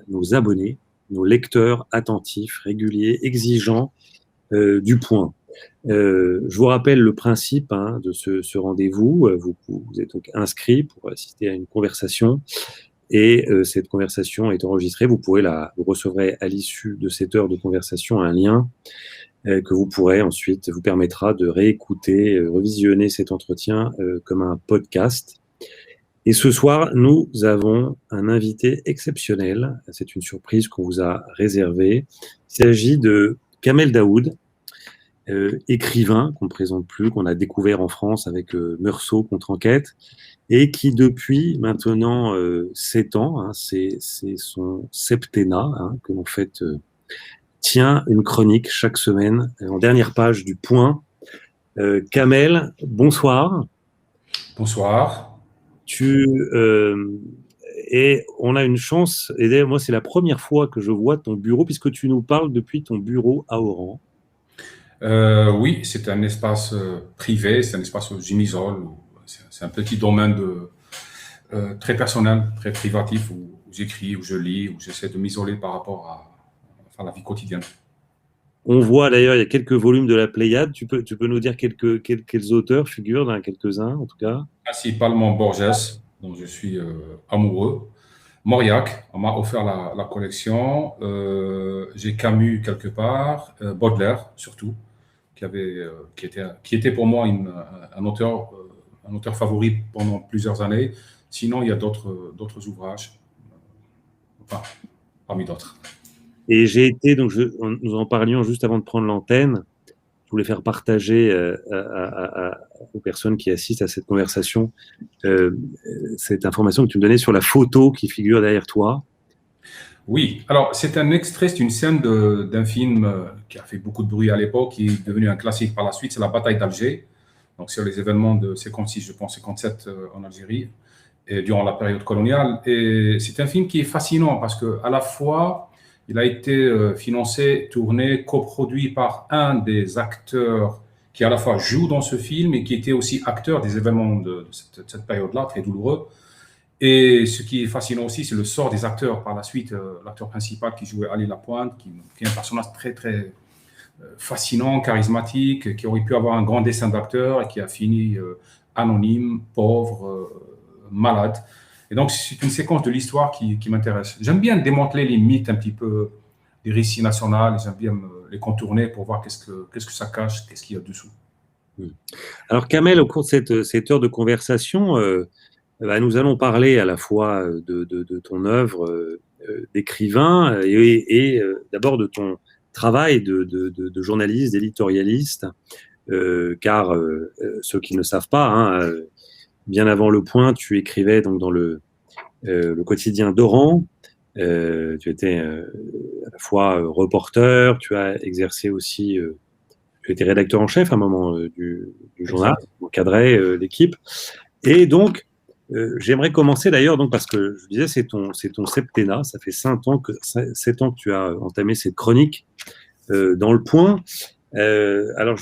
nos abonnés, nos lecteurs attentifs, réguliers, exigeants du Point. Je vous rappelle le principe de ce rendez-vous. Vous êtes donc inscrit pour assister à une conversation et cette conversation est enregistrée. Vous recevrez à l'issue de cette heure de conversation un lien que vous pourrez ensuite, vous permettra de réécouter, revisionner cet entretien comme un podcast. Et ce soir, nous avons un invité exceptionnel. C'est une surprise qu'on vous a réservée. Il s'agit de Kamel Daoud, écrivain qu'on ne présente plus, qu'on a découvert en France avec Meursault contre-enquête, et qui depuis maintenant 7 ans, c'est son septennat que l'on fête, tient une chronique chaque semaine en dernière page du Point. Kamel, bonsoir. Bonsoir. Et on a une chance, et d'ailleurs moi c'est la première fois que je vois ton bureau, puisque tu nous parles depuis ton bureau à Oran. Oui, c'est un espace privé, c'est un espace où je m'isole, c'est un petit domaine très personnel, très privatif, où j'écris, où je lis, où j'essaie de m'isoler par rapport à la vie quotidienne. On voit d'ailleurs, il y a quelques volumes de la Pléiade. Tu peux nous dire quels auteurs figurent dans quelques-uns, en tout cas? Principalement Borges, dont je suis amoureux. Mauriac, on m'a offert la collection. J'ai Camus quelque part, Baudelaire surtout, qui était pour moi un auteur favori pendant plusieurs années. Sinon, il y a d'autres ouvrages, enfin, parmi d'autres. Et j'ai été, donc nous en parlions juste avant de prendre l'antenne. Je voulais faire partager aux personnes qui assistent à cette conversation cette information que tu me donnais sur la photo qui figure derrière toi. Oui, alors c'est un extrait, c'est une scène d'un film qui a fait beaucoup de bruit à l'époque, qui est devenu un classique par la suite, c'est la bataille d'Alger. Donc sur les événements de 56, je pense 57 en Algérie, et durant la période coloniale. Et c'est un film qui est fascinant parce que à la fois il a été financé, tourné, coproduit par un des acteurs qui à la fois joue dans ce film et qui était aussi acteur des événements de cette période-là, très douloureux. Et ce qui est fascinant aussi, c'est le sort des acteurs par la suite. L'acteur principal qui jouait Ali Lapointe, qui est un personnage très, très fascinant, charismatique, qui aurait pu avoir un grand dessin d'acteur et qui a fini anonyme, pauvre, malade. Et donc, c'est une séquence de l'histoire qui m'intéresse. J'aime bien démanteler les mythes un petit peu des récits nationaux, j'aime bien les contourner pour voir qu'est-ce que ça cache, qu'est-ce qu'il y a dessous. Alors, Kamel, au cours de cette heure de conversation, nous allons parler à la fois de ton œuvre d'écrivain et d'abord de ton travail de journaliste, d'éditorialiste, car ceux qui ne savent pas, bien avant Le Point, tu écrivais donc dans le quotidien d'Oran. Tu étais à la fois reporter, tu as exercé aussi, tu étais rédacteur en chef à un moment du journal, encadré l'équipe. Et donc, j'aimerais commencer d'ailleurs, donc, parce que je disais, c'est ton septennat, ça fait 7 ans que tu as entamé cette chronique dans Le Point. Alors,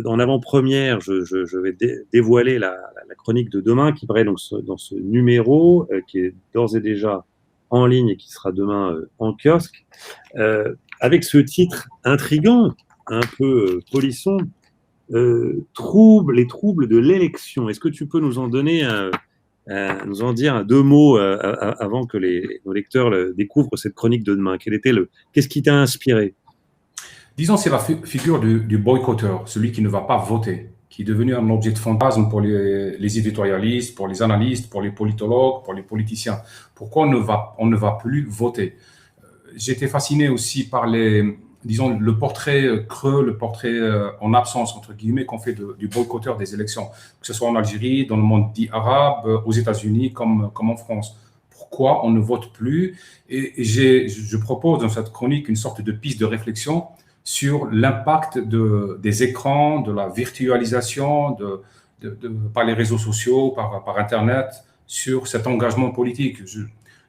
en avant-première, je vais dévoiler la chronique de demain qui paraît donc dans ce numéro qui est d'ores et déjà en ligne et qui sera demain en kiosque, avec ce titre intriguant, un peu polisson, les troubles de l'élection. Est-ce que tu peux nous en donner nous en dire 2 mots avant que nos lecteurs découvrent cette chronique de demain? Qu'est-ce qui t'a inspiré? Disons, c'est la figure du boycotteur, celui qui ne va pas voter, qui est devenu un objet de fantasme pour les éditorialistes, pour les analystes, pour les politologues, pour les politiciens. Pourquoi on ne va plus voter? J'ai été fasciné aussi par disons, le portrait creux, le portrait en absence, entre guillemets, qu'on fait du boycotteur des élections, que ce soit en Algérie, dans le monde dit arabe, aux États-Unis, comme en France. Pourquoi on ne vote plus? Et je propose dans cette chronique une sorte de piste de réflexion sur l'impact des écrans, de la virtualisation, par les réseaux sociaux, par Internet, sur cet engagement politique.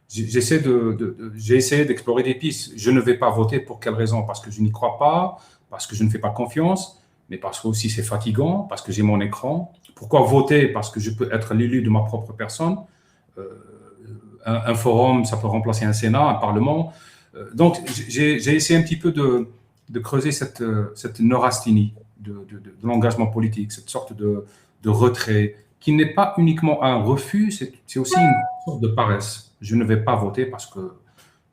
J'ai essayé d'explorer des pistes. Je ne vais pas voter pour quelle raison? Parce que je n'y crois pas, parce que je ne fais pas confiance, mais parce que aussi c'est fatigant, parce que j'ai mon écran. Pourquoi voter? Parce que je peux être l'élu de ma propre personne. un forum, ça peut remplacer un Sénat, un Parlement. Donc, j'ai essayé un petit peu de creuser cette neurasthénie de l'engagement politique, cette sorte de retrait, qui n'est pas uniquement un refus, c'est aussi une sorte de paresse. Je ne vais pas voter parce que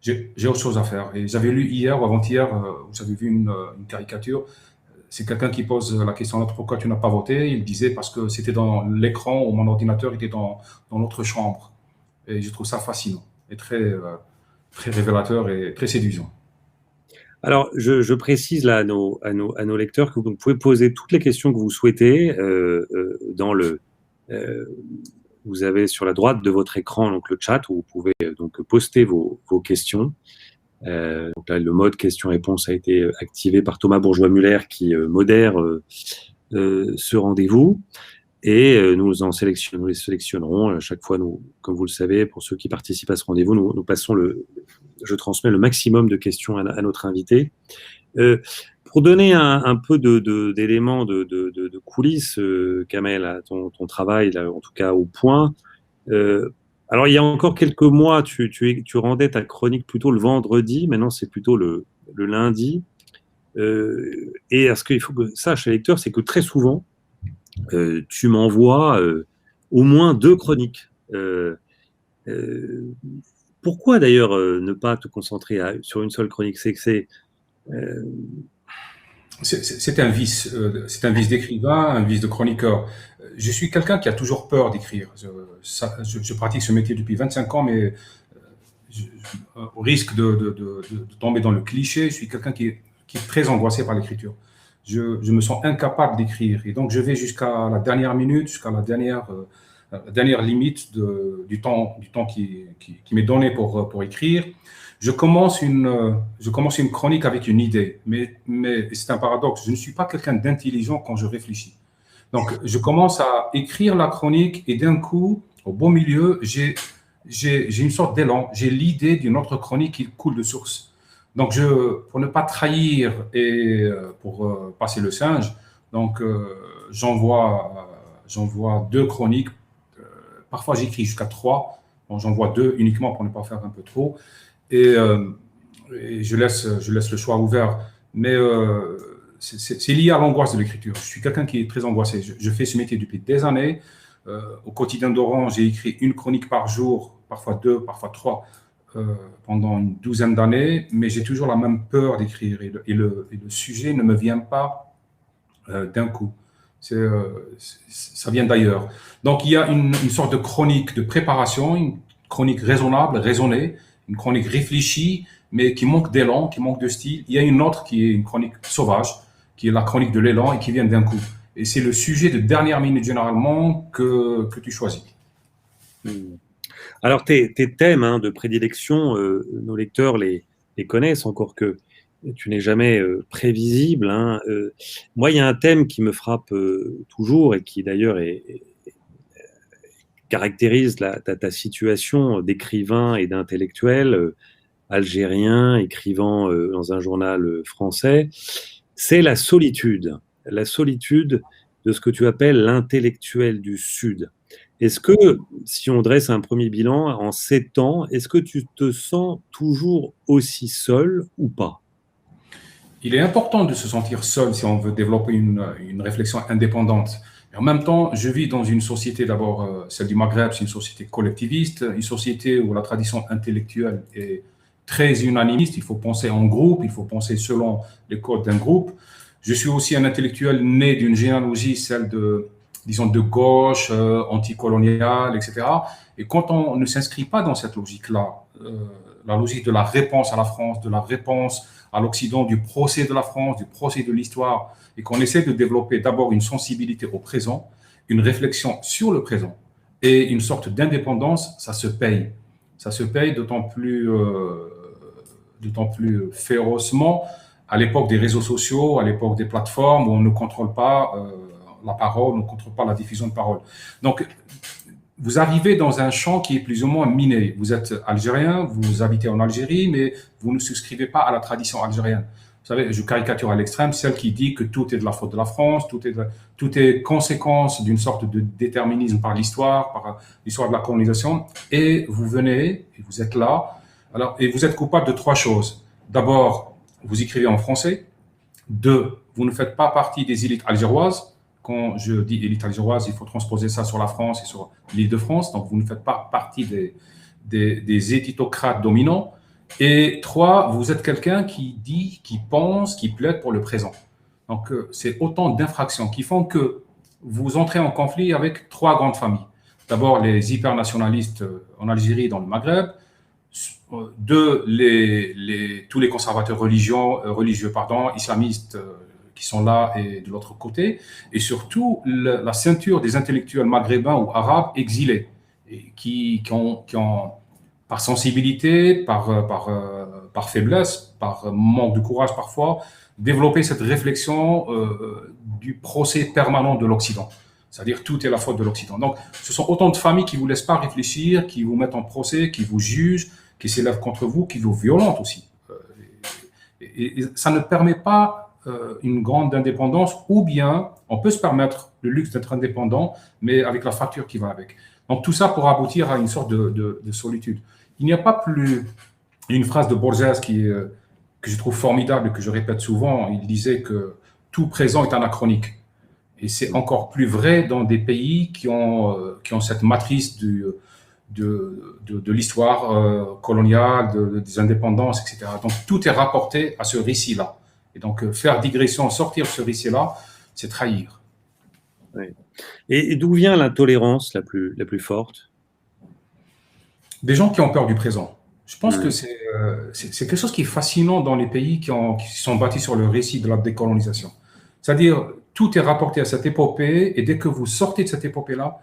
j'ai autre chose à faire. Et j'avais lu hier ou avant-hier, vous avez vu une caricature, c'est quelqu'un qui pose la question pourquoi tu n'as pas voté. Il disait parce que c'était dans l'écran où mon ordinateur était dans l'autre chambre. Et je trouve ça fascinant et très révélateur et très séduisant. Alors, je précise là à nos lecteurs que vous pouvez poser toutes les questions que vous souhaitez euh, vous avez sur la droite de votre écran donc le chat où vous pouvez donc poster vos questions. Donc là, le mode questions-réponses a été activé par Thomas Bourgeois-Muller qui modère ce rendez-vous. Et nous les sélectionnerons à chaque fois. Comme vous le savez, pour ceux qui participent à ce rendez-vous, je transmets le maximum de questions à notre invité. Pour donner un peu d'éléments de coulisses, Kamel, à ton travail, là, en tout cas au point. Alors, il y a encore quelques mois, tu rendais ta chronique plutôt le vendredi. Maintenant, c'est plutôt le lundi. Et ce qu'il faut que sache, les lecteurs, c'est que très souvent, tu m'envoies au moins 2 chroniques. Pourquoi d'ailleurs ne pas te concentrer sur une seule chronique? C'est un vice d'écrivain, un vice de chroniqueur. Je suis quelqu'un qui a toujours peur d'écrire. Je pratique ce métier depuis 25 ans, mais au risque de tomber dans le cliché, je suis quelqu'un qui est très angoissé par l'écriture. Je me sens incapable d'écrire. Et donc, je vais jusqu'à la dernière minute, jusqu'à la dernière limite du temps qui m'est donné pour écrire. Je commence une chronique avec une idée, mais c'est un paradoxe. Je ne suis pas quelqu'un d'intelligent quand je réfléchis. Donc, je commence à écrire la chronique et d'un coup, au beau milieu, j'ai une sorte d'élan. J'ai l'idée d'une autre chronique qui coule de source. Donc, pour ne pas trahir et pour passer le singe, donc j'envoie 2 chroniques. Parfois, j'écris jusqu'à 3. Bon, j'envoie 2 uniquement pour ne pas faire un peu trop. Et je laisse le choix ouvert. Mais c'est lié à l'angoisse de l'écriture. Je suis quelqu'un qui est très angoissé. Je fais ce métier depuis des années. Au quotidien d'Oran, j'ai écrit une chronique par jour, parfois 2, parfois 3, pendant une douzaine d'années. Mais j'ai toujours la même peur d'écrire. Et le sujet ne me vient pas d'un coup. Ça vient d'ailleurs. Donc, il y a une sorte de chronique de préparation, une chronique raisonnable, raisonnée, une chronique réfléchie, mais qui manque d'élan, qui manque de style. Il y a une autre qui est une chronique sauvage, qui est la chronique de l'élan et qui vient d'un coup. Et c'est le sujet de dernière minute généralement que tu choisis. Alors, tes thèmes de prédilection, nos lecteurs les connaissent, encore que tu n'es jamais prévisible. Moi, il y a un thème qui me frappe toujours et qui d'ailleurs caractérise ta situation d'écrivain et d'intellectuel algérien, écrivant dans un journal français, c'est la solitude de ce que tu appelles l'intellectuel du Sud. Est-ce que, si on dresse un premier bilan en 7 ans, est-ce que tu te sens toujours aussi seul ou pas? Il est important de se sentir seul si on veut développer une réflexion indépendante. Et en même temps, je vis dans une société, d'abord celle du Maghreb, c'est une société collectiviste, une société où la tradition intellectuelle est très unanimiste. Il faut penser en groupe, il faut penser selon les codes d'un groupe. Je suis aussi un intellectuel né d'une généalogie, celle disons, de gauche, anticoloniale, etc. Et quand on ne s'inscrit pas dans cette logique-là, la logique de la réponse à la France, de la réponse à l'Occident, du procès de la France, du procès de l'histoire, et qu'on essaie de développer d'abord une sensibilité au présent, une réflexion sur le présent et une sorte d'indépendance, ça se paye. Ça se paye d'autant plus férocement à l'époque des réseaux sociaux, à l'époque des plateformes où on ne contrôle pas la parole, on ne contrôle pas la diffusion de parole. Donc, vous arrivez dans un champ qui est plus ou moins miné. Vous êtes algérien, vous habitez en Algérie, mais vous ne souscrivez pas à la tradition algérienne. savez, je caricature à l'extrême, celle qui dit que tout est de la faute de la France, tout est conséquence d'une sorte de déterminisme par l'histoire de la colonisation. Et vous venez, et vous êtes là, alors, et vous êtes coupable de trois choses. D'abord, vous écrivez en français. Deux, vous ne faites pas partie des élites algéroises. Quand je dis élite algéroise, il faut transposer ça sur la France et sur l'île de France. Donc, vous ne faites pas partie des éditocrates dominants. Et trois, vous êtes quelqu'un qui dit, qui pense, qui plaide pour le présent. Donc, c'est autant d'infractions qui font que vous entrez en conflit avec trois grandes familles. D'abord, les hypernationalistes en Algérie et dans le Maghreb. Deux, tous les conservateurs religieux, islamistes qui sont là et de l'autre côté. Et surtout, la ceinture des intellectuels maghrébins ou arabes exilés, et qui ont par sensibilité, par faiblesse, par manque de courage parfois, développer cette réflexion du procès permanent de l'Occident. C'est-à-dire tout est la faute de l'Occident. Donc, ce sont autant de familles qui ne vous laissent pas réfléchir, qui vous mettent en procès, qui vous jugent, qui s'élèvent contre vous, qui vous violentent aussi. Et ça ne permet pas une grande indépendance, ou bien on peut se permettre le luxe d'être indépendant, mais avec la facture qui va avec. Donc tout ça pour aboutir à une sorte de solitude. Il n'y a pas plus une phrase de Borges que je trouve formidable et que je répète souvent. Il disait que tout présent est anachronique. Et c'est encore plus vrai dans des pays qui ont cette matrice de l'histoire coloniale, des indépendances, etc. Donc tout est rapporté à ce récit-là. Et donc faire digression, sortir de ce récit-là, c'est trahir. Oui. Et d'où vient l'intolérance la plus forte? Des gens qui ont peur du présent. Je pense que c'est quelque chose qui est fascinant dans les pays qui sont bâtis sur le récit de la décolonisation. C'est-à-dire, tout est rapporté à cette épopée, et dès que vous sortez de cette épopée-là,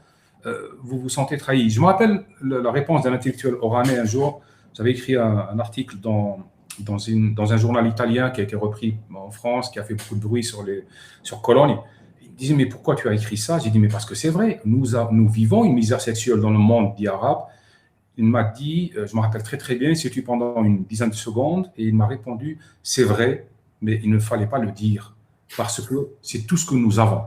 vous vous sentez trahi. Je me rappelle la réponse d'un intellectuel oranais un jour. J'avais écrit un article dans un journal italien qui a été repris en France, qui a fait beaucoup de bruit sur Cologne. Il me disait, mais pourquoi tu as écrit ça? J'ai dit, mais parce que c'est vrai. Nous vivons une misère sexuelle dans le monde dit arabe. Il m'a dit, je me rappelle très très bien, il s'est tué pendant une dizaine de secondes, et il m'a répondu, c'est vrai, mais il ne fallait pas le dire, parce que c'est tout ce que nous avons.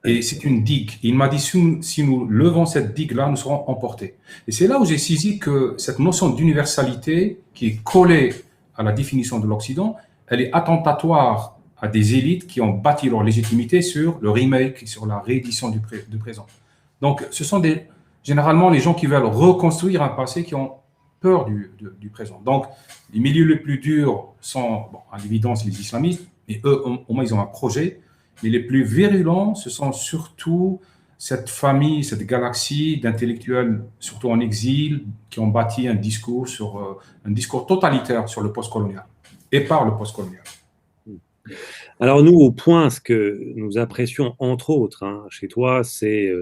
Et c'est une digue. Et il m'a dit, si nous levons cette digue-là, nous serons emportés. Et c'est là où j'ai saisi que cette notion d'universalité, qui est collée à la définition de l'Occident, elle est attentatoire à des élites qui ont bâti leur légitimité sur le remake, sur la réédition du présent. Donc, ce sont généralement les gens qui veulent reconstruire un passé, qui ont peur du présent. Donc, les milieux les plus durs sont, à l'évidence, les islamistes, mais eux, au moins, ils ont un projet. Mais les plus virulents, ce sont surtout cette famille, cette galaxie d'intellectuels, surtout en exil, qui ont bâti un discours totalitaire sur le postcolonial et par le postcolonial. Alors nous, au point, ce que nous apprécions entre autres chez toi, c'est,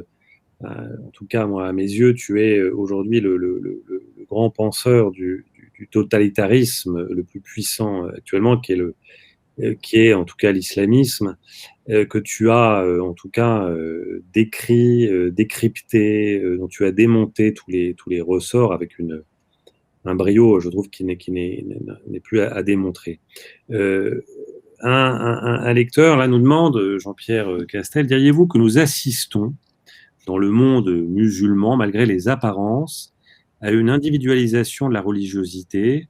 en tout cas moi à mes yeux, tu es aujourd'hui le grand penseur du totalitarisme le plus puissant actuellement, qui est en tout cas l'islamisme, que tu as en tout cas décrit, décrypté, dont tu as démonté tous les ressorts avec un brio, je trouve, qui n'est plus à démontrer. Un lecteur là nous demande, Jean-Pierre Castel, diriez-vous que nous assistons dans le monde musulman, malgré les apparences, à une individualisation de la religiosité?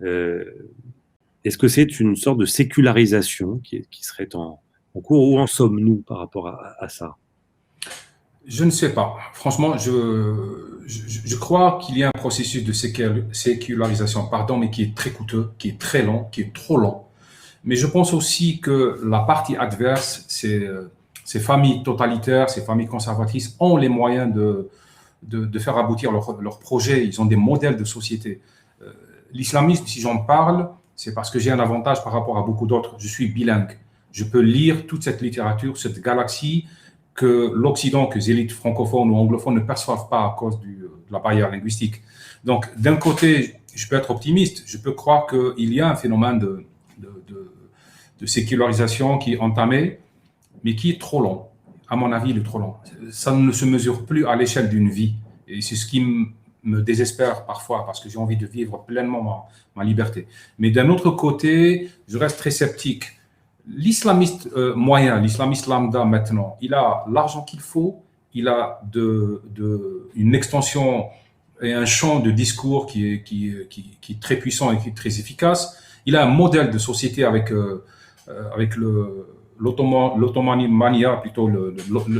Est-ce que c'est une sorte de sécularisation qui serait en cours? Où en sommes-nous par rapport à ça? Je ne sais pas. Franchement, je crois qu'il y a un processus de sécularisation, mais qui est très coûteux, qui est très long, qui est trop long. Mais je pense aussi que la partie adverse, ces familles totalitaires, ces familles conservatrices ont les moyens de faire aboutir leurs projets. Ils ont des modèles de société. L'islamisme, si j'en parle, c'est parce que j'ai un avantage par rapport à beaucoup d'autres. Je suis bilingue. Je peux lire toute cette littérature, cette galaxie que l'Occident, que les élites francophones ou anglophones ne perçoivent pas à cause de la barrière linguistique. Donc, d'un côté, je peux être optimiste. Je peux croire qu'il y a un phénomène de sécularisation qui est entamé, mais qui est trop long. À mon avis, il est trop long. Ça ne se mesure plus à l'échelle d'une vie. Et c'est ce qui me désespère parfois parce que j'ai envie de vivre pleinement ma liberté. Mais d'un autre côté, je reste très sceptique. L'islamiste moyen, l'islamiste lambda maintenant, il a l'argent qu'il faut, il a une extension et un champ de discours qui est très puissant et qui est très efficace. Il a un modèle de société avec l'ottomanie, plutôt le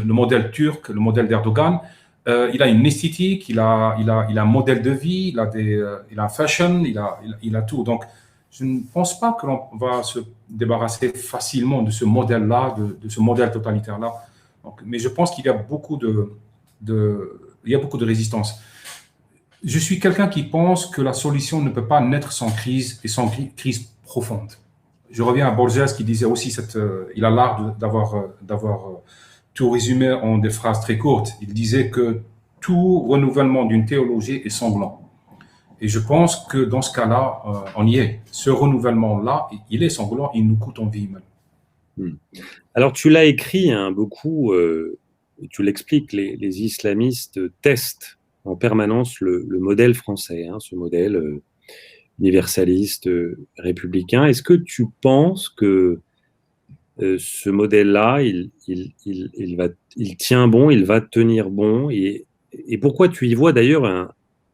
modèle turc, le modèle d'Erdogan. Il a une esthétique, il a un modèle de vie, il a un fashion, il a tout. Donc, je ne pense pas que l'on va se débarrasser facilement de ce modèle-là, de ce modèle totalitaire-là. Mais je pense qu'il y a beaucoup de résistance. Je suis quelqu'un qui pense que la solution ne peut pas naître sans crise et sans crise profonde. Je reviens à Borges qui disait aussi, il a l'art d'avoir tout résumé en des phrases très courtes. Il disait que tout renouvellement d'une théologie est sanglant. Et je pense que dans ce cas-là, on y est. Ce renouvellement-là, il est sanglant, il nous coûte en vie même. Alors, tu l'as écrit beaucoup, tu l'expliques, les islamistes testent en permanence le modèle français, ce modèle universaliste, républicain. Est-ce que tu penses que ce modèle-là, il tient bon, il va tenir bon, et pourquoi tu y vois d'ailleurs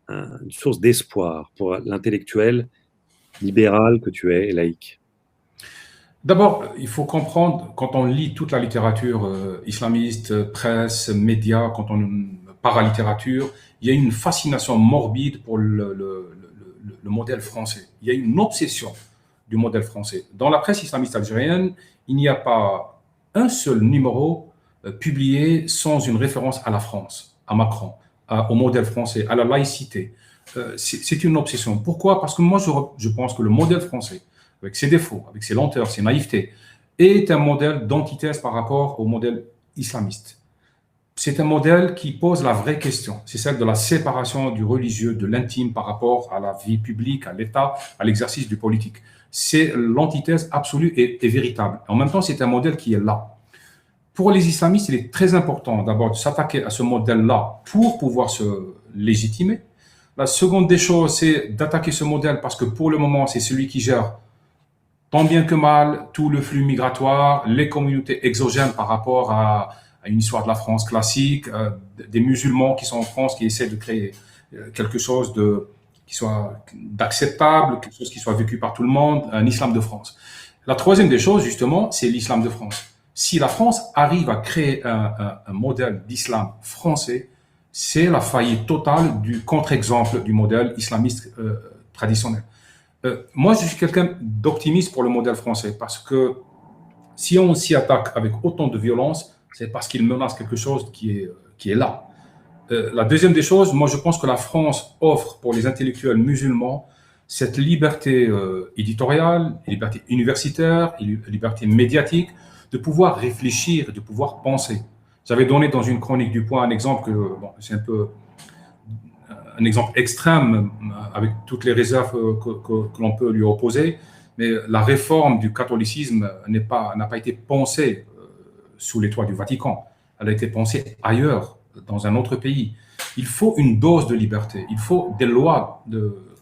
une source d'espoir pour l'intellectuel libéral que tu es, laïque? D'abord, il faut comprendre, quand on lit toute la littérature islamiste, presse, médias, quand on paralittérature, il y a une fascination morbide pour le modèle français. Il y a une obsession du modèle français. Dans la presse islamiste algérienne, il n'y a pas un seul numéro publié sans une référence à la France, à Macron, au modèle français, à la laïcité. C'est une obsession. Pourquoi? Parce que moi, je pense que le modèle français, avec ses défauts, avec ses lenteurs, ses naïvetés, est un modèle d'antithèse par rapport au modèle islamiste. C'est un modèle qui pose la vraie question. C'est celle de la séparation du religieux, de l'intime par rapport à la vie publique, à l'État, à l'exercice du politique. C'est l'antithèse absolue et véritable. En même temps, c'est un modèle qui est là. Pour les islamistes, il est très important d'abord de s'attaquer à ce modèle-là pour pouvoir se légitimer. La seconde des choses, c'est d'attaquer ce modèle parce que pour le moment, c'est celui qui gère tant bien que mal tout le flux migratoire, les communautés exogènes par rapport à une histoire de la France classique, des musulmans qui sont en France, qui essaient de créer quelque chose qui soit d'acceptable, quelque chose qui soit vécu par tout le monde, un islam de France. La troisième des choses, justement, c'est l'islam de France. Si la France arrive à créer un modèle d'islam français, c'est la faillite totale du contre-exemple du modèle islamiste traditionnel. Moi, je suis quelqu'un d'optimiste pour le modèle français parce que si on s'y attaque avec autant de violence, c'est parce qu'il menace quelque chose qui est là. La deuxième des choses, moi je pense que la France offre pour les intellectuels musulmans cette liberté éditoriale, liberté universitaire, liberté médiatique, de pouvoir réfléchir, de pouvoir penser. J'avais donné dans une chronique du Point un exemple c'est un peu un exemple extrême avec toutes les réserves que l'on peut lui opposer, mais la réforme du catholicisme n'a pas été pensée sous les toits du Vatican. Elle a été pensée ailleurs, dans un autre pays. Il faut une dose de liberté. Il faut des lois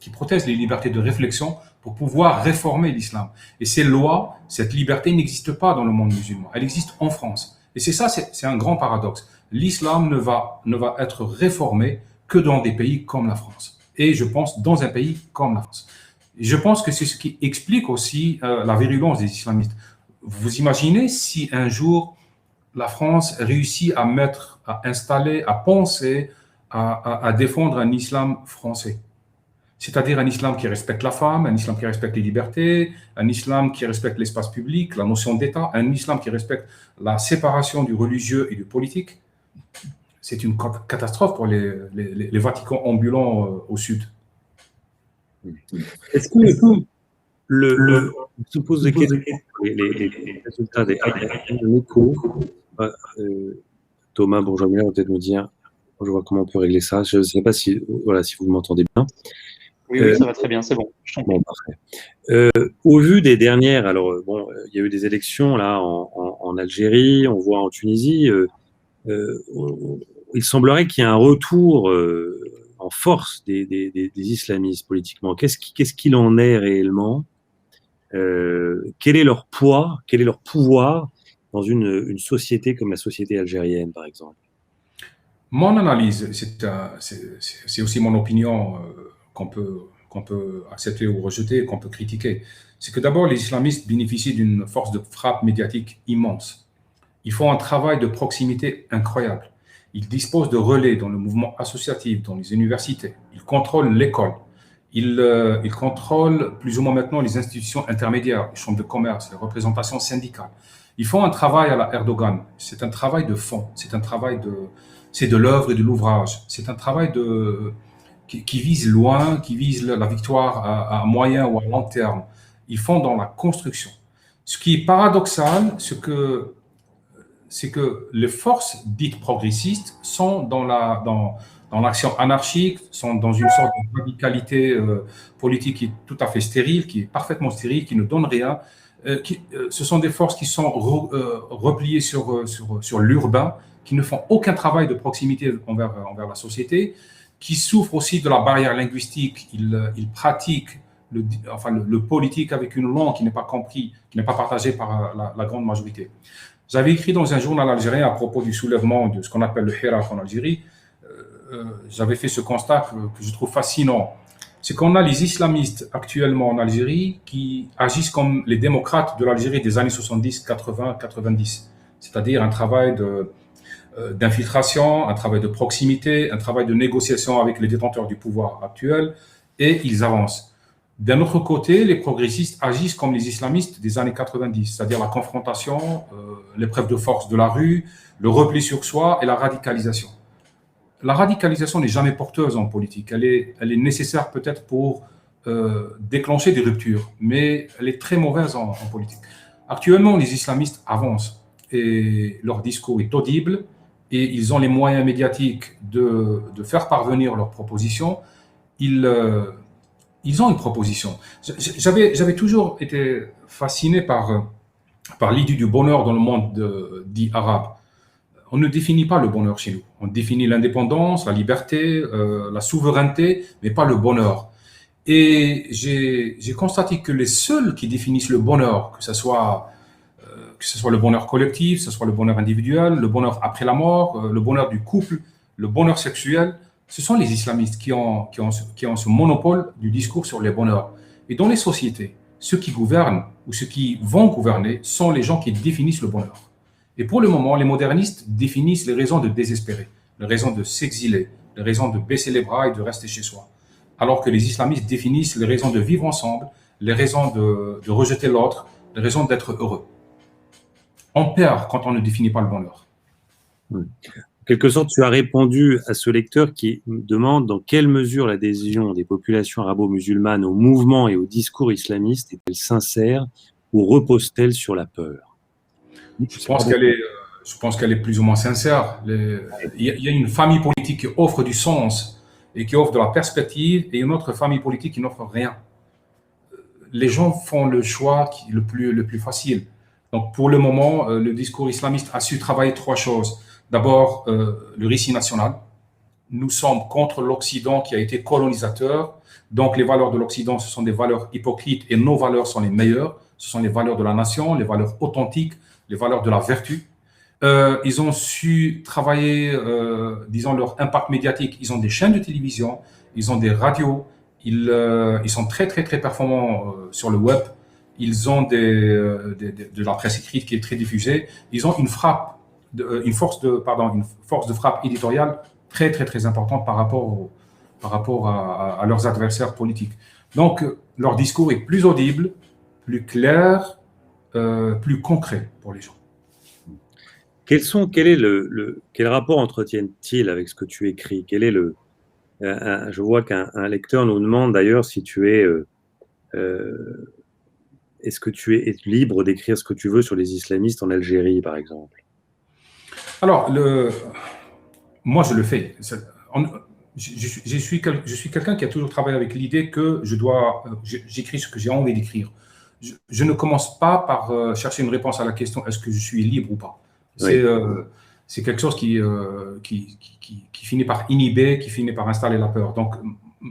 qui protègent les libertés de réflexion pour pouvoir réformer l'islam. Et ces lois, cette liberté n'existe pas dans le monde musulman. Elle existe en France. Et c'est un grand paradoxe. L'islam ne va être réformé que dans des pays comme la France. Et je pense dans un pays comme la France. Et je pense que c'est ce qui explique aussi la virulence des islamistes. Vous imaginez si un jour la France réussit à installer, à penser, à défendre un islam français. C'est-à-dire un islam qui respecte la femme, un islam qui respecte les libertés, un islam qui respecte l'espace public, la notion d'État, un islam qui respecte la séparation du religieux et du politique. C'est une catastrophe pour les Vaticans ambulants au sud. Est-ce que se pose des questions les résultats des échos? Thomas Bourgeois-Muller va peut-être me dire, je vois comment on peut régler ça. Je ne sais pas si vous m'entendez bien. Oui, ça va très bien, c'est bon. Bon, parfait. Au vu des dernières, alors il y a eu des élections là en Algérie, on voit en Tunisie. Il semblerait qu'il y ait un retour en force des islamistes politiquement? Qu'est-ce qu'il en est réellement? Quel est leur poids, quel est leur pouvoir dans une société comme la société algérienne, par exemple? Mon analyse, c'est aussi mon opinion qu'on peut accepter ou rejeter, qu'on peut critiquer. C'est que d'abord, les islamistes bénéficient d'une force de frappe médiatique immense. Ils font un travail de proximité incroyable. Ils disposent de relais dans le mouvement associatif, dans les universités. Ils contrôlent l'école. Ils contrôlent plus ou moins maintenant les institutions intermédiaires, les chambres de commerce, les représentations syndicales. Ils font un travail à la Erdogan. C'est un travail de fond. C'est de l'œuvre et de l'ouvrage. C'est un travail qui vise loin, qui vise la victoire à moyen ou à long terme. Ils font dans la construction. Ce qui est paradoxal, c'est que les forces dites progressistes sont dans l'action anarchique, sont dans une sorte de radicalité politique qui est tout à fait stérile, qui est parfaitement stérile, qui ne donne rien. Ce sont des forces qui sont repliées sur l'urbain, qui ne font aucun travail de proximité envers la société, qui souffrent aussi de la barrière linguistique. Ils pratiquent le politique avec une langue qui n'est pas comprise, qui n'est pas partagée par la grande majorité. J'avais écrit dans un journal algérien à propos du soulèvement de ce qu'on appelle le Hirak en Algérie. J'avais fait ce constat que je trouve fascinant. C'est qu'on a les islamistes actuellement en Algérie qui agissent comme les démocrates de l'Algérie des années 70, 80, 90. C'est-à-dire un travail d'infiltration, un travail de proximité, un travail de négociation avec les détenteurs du pouvoir actuel, et ils avancent. D'un autre côté, les progressistes agissent comme les islamistes des années 90, c'est-à-dire la confrontation, l'épreuve de force de la rue, le repli sur soi et la radicalisation. La radicalisation n'est jamais porteuse en politique. Elle est nécessaire peut-être pour déclencher des ruptures, mais elle est très mauvaise en politique. Actuellement, les islamistes avancent et leur discours est audible et ils ont les moyens médiatiques de faire parvenir leurs propositions. Ils ont une proposition. J'avais toujours été fasciné par l'idée du bonheur dans le monde dit arabe. On ne définit pas le bonheur chez nous. On définit l'indépendance, la liberté, la souveraineté, mais pas le bonheur. Et j'ai constaté que les seuls qui définissent le bonheur, que ce soit le bonheur collectif, que ce soit le bonheur individuel, le bonheur après la mort, le bonheur du couple, le bonheur sexuel, ce sont les islamistes qui ont ce monopole du discours sur les bonheurs. Et dans les sociétés, ceux qui gouvernent ou ceux qui vont gouverner sont les gens qui définissent le bonheur. Et pour le moment, les modernistes définissent les raisons de désespérer, les raisons de s'exiler, les raisons de baisser les bras et de rester chez soi. Alors que les islamistes définissent les raisons de vivre ensemble, les raisons de rejeter l'autre, les raisons d'être heureux. On perd quand on ne définit pas le bonheur. En quelque sorte, tu as répondu à ce lecteur qui demande dans quelle mesure l'adhésion des populations arabo-musulmanes au mouvement et au discours islamiste est-elle sincère ou repose-t-elle sur la peur? Je pense qu'elle est plus ou moins sincère. Il y a une famille politique qui offre du sens et qui offre de la perspective, et une autre famille politique qui n'offre rien. Les gens font le choix le plus facile. Donc, pour le moment, le discours islamiste a su travailler trois choses. D'abord, le récit national. Nous sommes contre l'Occident qui a été colonisateur. Donc, les valeurs de l'Occident, ce sont des valeurs hypocrites et nos valeurs sont les meilleures. Ce sont les valeurs de la nation, les valeurs authentiques, les valeurs de la vertu. Ils ont su travailler, disons, leur impact médiatique. Ils ont des chaînes de télévision, ils ont des radios, ils sont très, très, très performants sur le web. Ils ont de la presse écrite qui est très diffusée. Ils ont une force de frappe éditoriale très, très, très importante par rapport à leurs adversaires politiques. Donc, leur discours est plus audible, plus clair, plus concret pour les gens. Quel rapport entretiennent-ils avec ce que tu écris? Je vois qu'un lecteur nous demande d'ailleurs si tu es est-ce que tu es libre d'écrire ce que tu veux sur les islamistes en Algérie, par exemple? Alors, moi, je le fais. Je suis quelqu'un qui a toujours travaillé avec l'idée que j'écris ce que j'ai envie d'écrire. Je ne commence pas par chercher une réponse à la question est-ce que je suis libre ou pas. Oui. c'est quelque chose qui finit par inhiber, qui finit par installer la peur. Donc,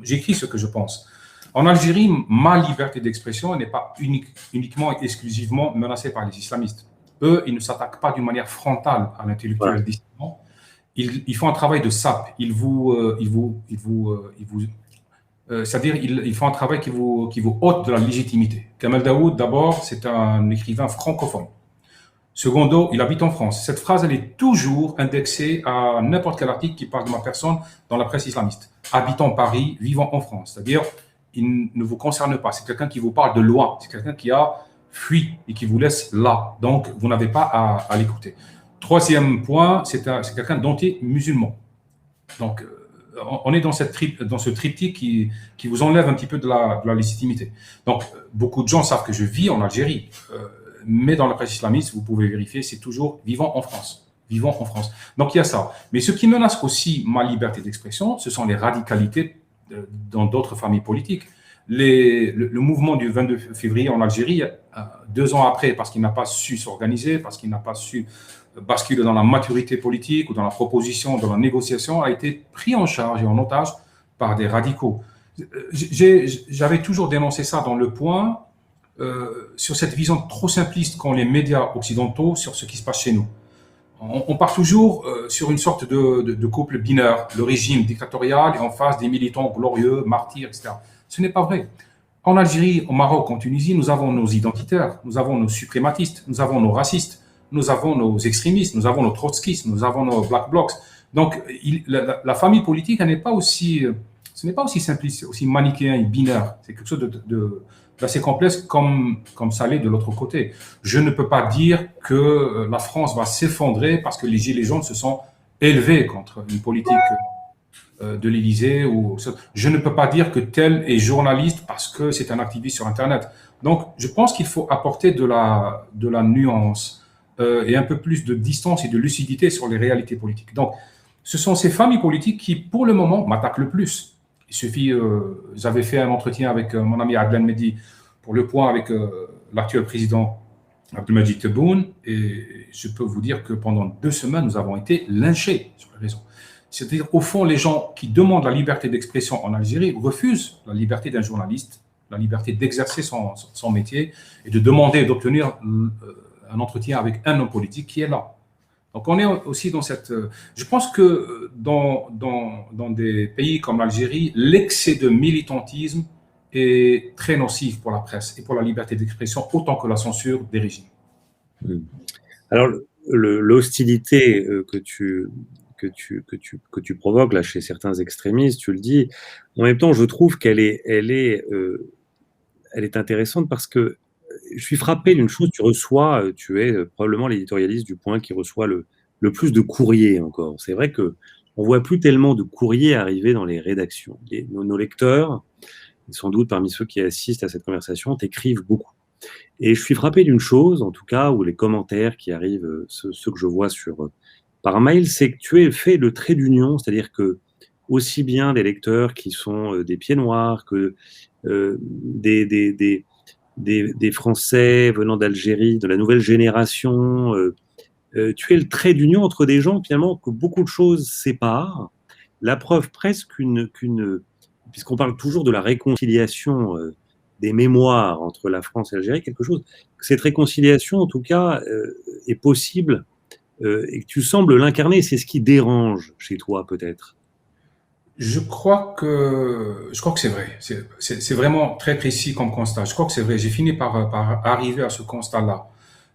j'écris ce que je pense. En Algérie, ma liberté d'expression n'est pas uniquement et exclusivement menacée par les islamistes. Eux, ils ne s'attaquent pas d'une manière frontale à l'intellectuel dissident. Ils font un travail de sape. C'est-à-dire, ils font un travail qui vous ôte de la légitimité. Kamel Daoud, d'abord, c'est un écrivain francophone. Secondo, il habite en France. Cette phrase, elle est toujours indexée à n'importe quel article qui parle de ma personne dans la presse islamiste. Habitant Paris, vivant en France. C'est-à-dire, il ne vous concerne pas. C'est quelqu'un qui vous parle de loi. C'est quelqu'un qui a fui et qui vous laisse là. Donc, vous n'avez pas à l'écouter. Troisième point, c'est quelqu'un d'anti-musulman. Donc, on est dans ce triptyque qui vous enlève un petit peu de la légitimité. Donc, beaucoup de gens savent que je vis en Algérie. Mais dans la presse islamiste, vous pouvez vérifier, c'est toujours vivant en France. Vivant en France. Donc, il y a ça. Mais ce qui menace aussi ma liberté d'expression, ce sont les radicalités dans d'autres familles politiques. Le mouvement du 22 février en Algérie, 2 ans après, parce qu'il n'a pas su s'organiser, parce qu'il n'a pas su basculer dans la maturité politique ou dans la proposition, dans la négociation, a été pris en charge et en otage par des radicaux. J'avais toujours dénoncé ça dans Le Point, sur cette vision trop simpliste qu'ont les médias occidentaux sur ce qui se passe chez nous. On part toujours sur une sorte de couple binaire, le régime dictatorial et en face des militants glorieux, martyrs, etc. Ce n'est pas vrai. En Algérie, au Maroc, en Tunisie, nous avons nos identitaires, nous avons nos suprématistes, nous avons nos racistes, nous avons nos extrémistes, nous avons nos trotskistes, nous avons nos black blocs. Donc, la famille politique, ce n'est pas aussi simpliste, aussi manichéen et binaire. C'est quelque chose d'assez complexe comme ça l'est de l'autre côté. Je ne peux pas dire que la France va s'effondrer parce que les Gilets jaunes se sont élevés contre une politique de l'Élysée. Je ne peux pas dire que tel est journaliste parce que c'est un activiste sur Internet. Donc, je pense qu'il faut apporter de la nuance et un peu plus de distance et de lucidité sur les réalités politiques. Donc, ce sont ces familles politiques qui, pour le moment, m'attaquent le plus. Il suffit, j'avais fait un entretien avec mon ami Adlan Mehdi pour Le Point avec l'actuel président Abdelmadjid Tebboune, et je peux vous dire que pendant 2 semaines, nous avons été lynchés sur les réseaux. C'est-à-dire, au fond, les gens qui demandent la liberté d'expression en Algérie refusent la liberté d'un journaliste, la liberté d'exercer son métier et de demander et d'obtenir un entretien avec un homme politique qui est là. Donc, on est aussi dans cette... Je pense que dans des pays comme l'Algérie, l'excès de militantisme est très nocif pour la presse et pour la liberté d'expression, autant que la censure des régimes. Alors, l'hostilité que tu provoques là chez certains extrémistes, tu le dis, en même temps, je trouve qu'elle est intéressante parce que je suis frappé d'une chose, tu es probablement l'éditorialiste du Point qui reçoit le plus de courriers encore. C'est vrai que on voit plus tellement de courriers arriver dans les rédactions. Nos lecteurs, sans doute parmi ceux qui assistent à cette conversation, t'écrivent beaucoup. Et je suis frappé d'une chose, en tout cas, où les commentaires qui arrivent, ceux que je vois par mail, c'est que tu as fait le trait d'union, c'est-à-dire que aussi bien des lecteurs qui sont des pieds noirs que des Français venant d'Algérie, de la nouvelle génération, tu es le trait d'union entre des gens finalement que beaucoup de choses séparent. La preuve presque puisqu'on parle toujours de la réconciliation des mémoires entre la France et l'Algérie, quelque chose, que cette réconciliation en tout cas est possible et que tu sembles l'incarner, c'est ce qui dérange chez toi peut-être. Je crois que c'est vrai. C'est vraiment très précis comme constat. Je crois que c'est vrai. J'ai fini par arriver à ce constat-là.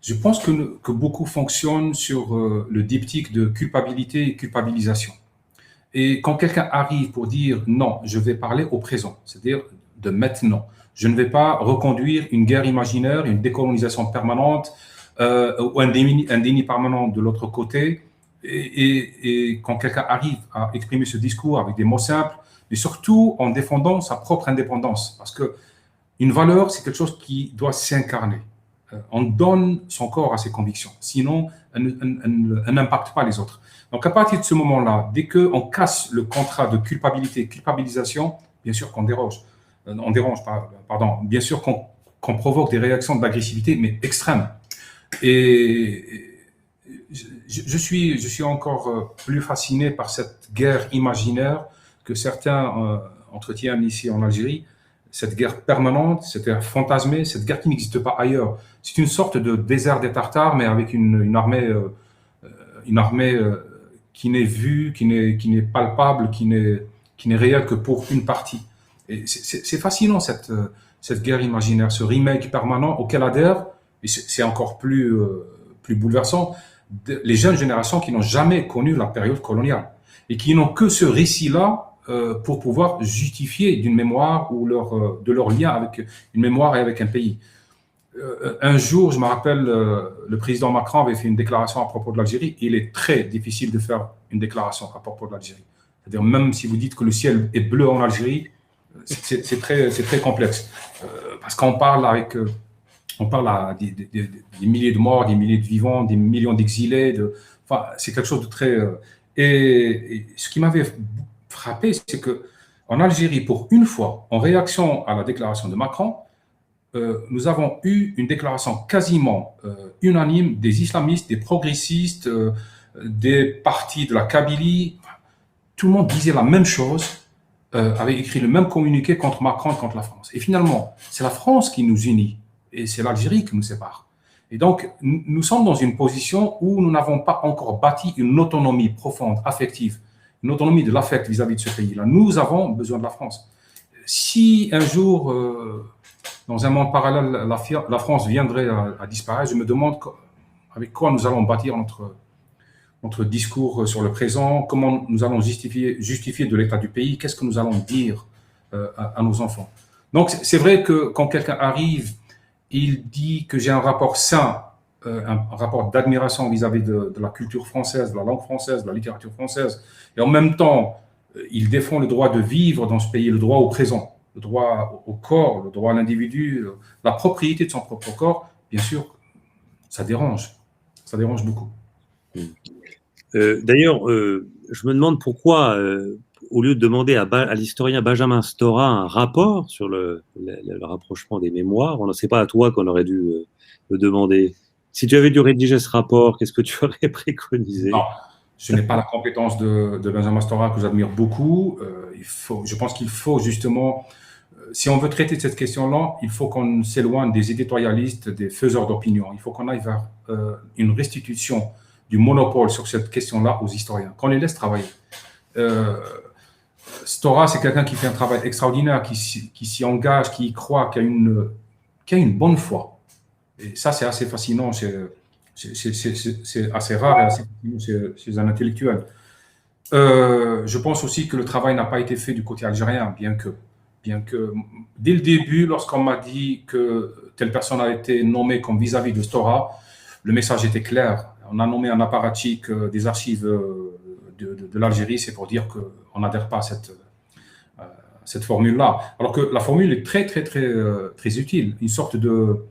Je pense que beaucoup fonctionnent sur le diptyque de culpabilité et culpabilisation. Et quand quelqu'un arrive pour dire non, je vais parler au présent, c'est-à-dire de maintenant. Je ne vais pas reconduire une guerre imaginaire, une décolonisation permanente ou un déni permanent de l'autre côté. Et quand quelqu'un arrive à exprimer ce discours avec des mots simples, mais surtout en défendant sa propre indépendance, parce que une valeur, c'est quelque chose qui doit s'incarner. On donne son corps à ses convictions, sinon elle n'impacte pas les autres. Donc à partir de ce moment-là, dès qu'on casse le contrat de culpabilité, culpabilisation, bien sûr qu'on dérange. Bien sûr qu'on provoque des réactions d'agressivité, mais extrêmes. Et je suis encore plus fasciné par cette guerre imaginaire que certains entretiennent ici en Algérie, cette guerre permanente, cette guerre fantasmée, cette guerre qui n'existe pas ailleurs. C'est une sorte de désert des Tartares, mais avec une armée qui n'est vue, qui n'est palpable, qui n'est réelle que pour une partie. Et c'est fascinant cette guerre imaginaire, ce remake permanent auquel adhèrent, et c'est encore plus bouleversant, les jeunes générations qui n'ont jamais connu la période coloniale et qui n'ont que ce récit-là pour pouvoir justifier d'une mémoire ou de leur lien avec une mémoire et avec un pays. Un jour, je me rappelle, le président Macron avait fait une déclaration à propos de l'Algérie. Il est très difficile de faire une déclaration à propos de l'Algérie. C'est-à-dire, même si vous dites que le ciel est bleu en Algérie, c'est très complexe. Parce qu'on parle à des milliers de morts, des milliers de vivants, des millions d'exilés. Enfin, c'est quelque chose de très... Et ce qui m'avait frappé, c'est qu'en Algérie, pour une fois, en réaction à la déclaration de Macron, nous avons eu une déclaration quasiment unanime des islamistes, des progressistes, des partis de la Kabylie. Tout le monde disait la même chose, avait écrit le même communiqué contre Macron et contre la France. Et finalement, c'est la France qui nous unit et c'est l'Algérie qui nous sépare. Et donc, nous sommes dans une position où nous n'avons pas encore bâti une autonomie profonde, affective, une autonomie de l'affect vis-à-vis de ce pays-là. Nous avons besoin de la France. Si un jour, dans un monde parallèle, la France viendrait à disparaître, je me demande avec quoi nous allons bâtir notre discours sur le présent, comment nous allons justifier de l'état du pays, qu'est-ce que nous allons dire à nos enfants. Donc, c'est vrai que quand quelqu'un arrive, il dit que j'ai un rapport sain, un rapport d'admiration vis-à-vis de la culture française, de la langue française, de la littérature française, et en même temps, il défend le droit de vivre dans ce pays, le droit au présent, le droit au corps, le droit à l'individu, la propriété de son propre corps. Bien sûr, ça dérange beaucoup. D'ailleurs, je me demande pourquoi, au lieu de demander à l'historien Benjamin Stora un rapport sur le rapprochement des mémoires, on ne sait pas à toi qu'on aurait dû le demander. Si tu avais dû rédiger ce rapport, qu'est-ce que tu aurais préconisé? Non, je n'ai pas la compétence de Benjamin Stora, que j'admire beaucoup. Je pense qu'il faut justement, si on veut traiter cette question-là, il faut qu'on s'éloigne des éditorialistes, des faiseurs d'opinion. Il faut qu'on aille vers une restitution du monopole sur cette question-là aux historiens, qu'on les laisse travailler. Stora, c'est quelqu'un qui fait un travail extraordinaire, qui s'y engage, qui y croit, qui a une bonne foi. Et ça, c'est assez fascinant, c'est assez rare et assez fascinant chez un intellectuel. Je pense aussi que le travail n'a pas été fait du côté algérien, bien que dès le début, lorsqu'on m'a dit que telle personne a été nommée comme vis-à-vis de Stora, le message était clair. On a nommé un apparatchik des archives de l'Algérie, c'est pour dire qu'on n'adhère pas à cette formule-là. Alors que la formule est très utile. Une sorte de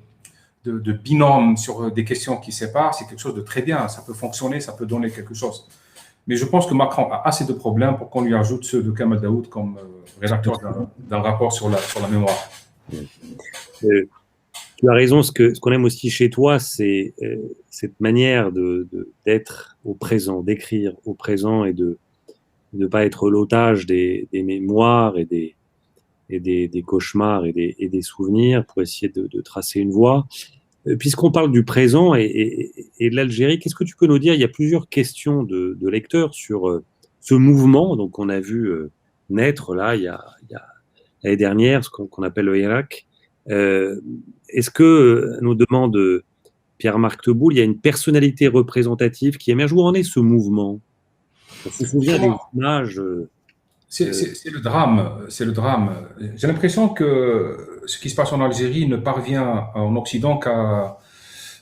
binôme sur des questions qui séparent, c'est quelque chose de très bien. Ça peut fonctionner, ça peut donner quelque chose. Mais je pense que Macron a assez de problèmes pour qu'on lui ajoute ceux de Kamel Daoud comme rédacteur d'un rapport sur la mémoire. Tu as raison, ce qu'on aime aussi chez toi, c'est cette manière d'être au présent, d'écrire au présent et de ne pas être l'otage des mémoires et des cauchemars et des souvenirs pour essayer de tracer une voie. Puisqu'on parle du présent et de l'Algérie, qu'est-ce que tu peux nous dire? Il y a plusieurs questions de lecteurs sur ce mouvement donc on a vu naître là, il y a l'année dernière, ce qu'on appelle le Hirak. Est-ce que, nous demande Pierre-Marc Teboul, il y a une personnalité représentative qui émerge? Où en est ce mouvement? On se souvient des images. C'est le drame. J'ai l'impression que ce qui se passe en Algérie ne parvient en Occident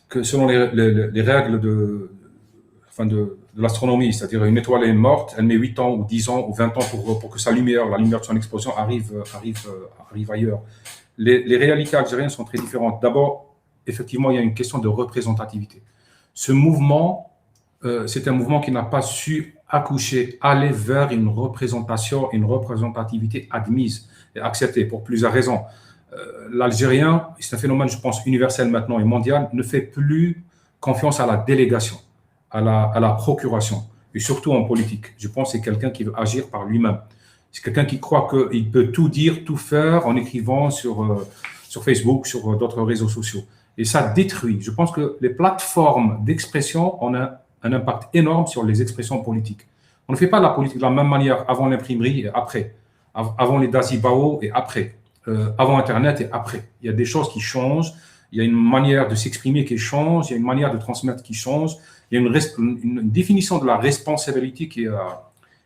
que selon les règles de l'astronomie. C'est-à-dire une étoile est morte, elle met 8 ans ou 10 ans ou 20 ans pour que la lumière de son explosion arrive ailleurs. Les réalités algériennes sont très différentes. D'abord, effectivement, il y a une question de représentativité. Ce mouvement, c'est un mouvement qui n'a pas su accoucher, aller vers une représentation, une représentativité admise et acceptée pour plusieurs raisons. L'Algérien, c'est un phénomène, je pense, universel maintenant et mondial, ne fait plus confiance à la délégation. à la procuration, et surtout en politique. Je pense que c'est quelqu'un qui veut agir par lui-même. C'est quelqu'un qui croit qu'il peut tout dire, tout faire en écrivant sur Facebook, sur d'autres réseaux sociaux. Et ça détruit. Je pense que les plateformes d'expression ont un impact énorme sur les expressions politiques. On ne fait pas la politique de la même manière avant l'imprimerie et après, avant les Dazibao et après, avant Internet et après. Il y a des choses qui changent, il y a une manière de s'exprimer qui change, il y a une manière de transmettre qui change, il y a une définition de la responsabilité qui a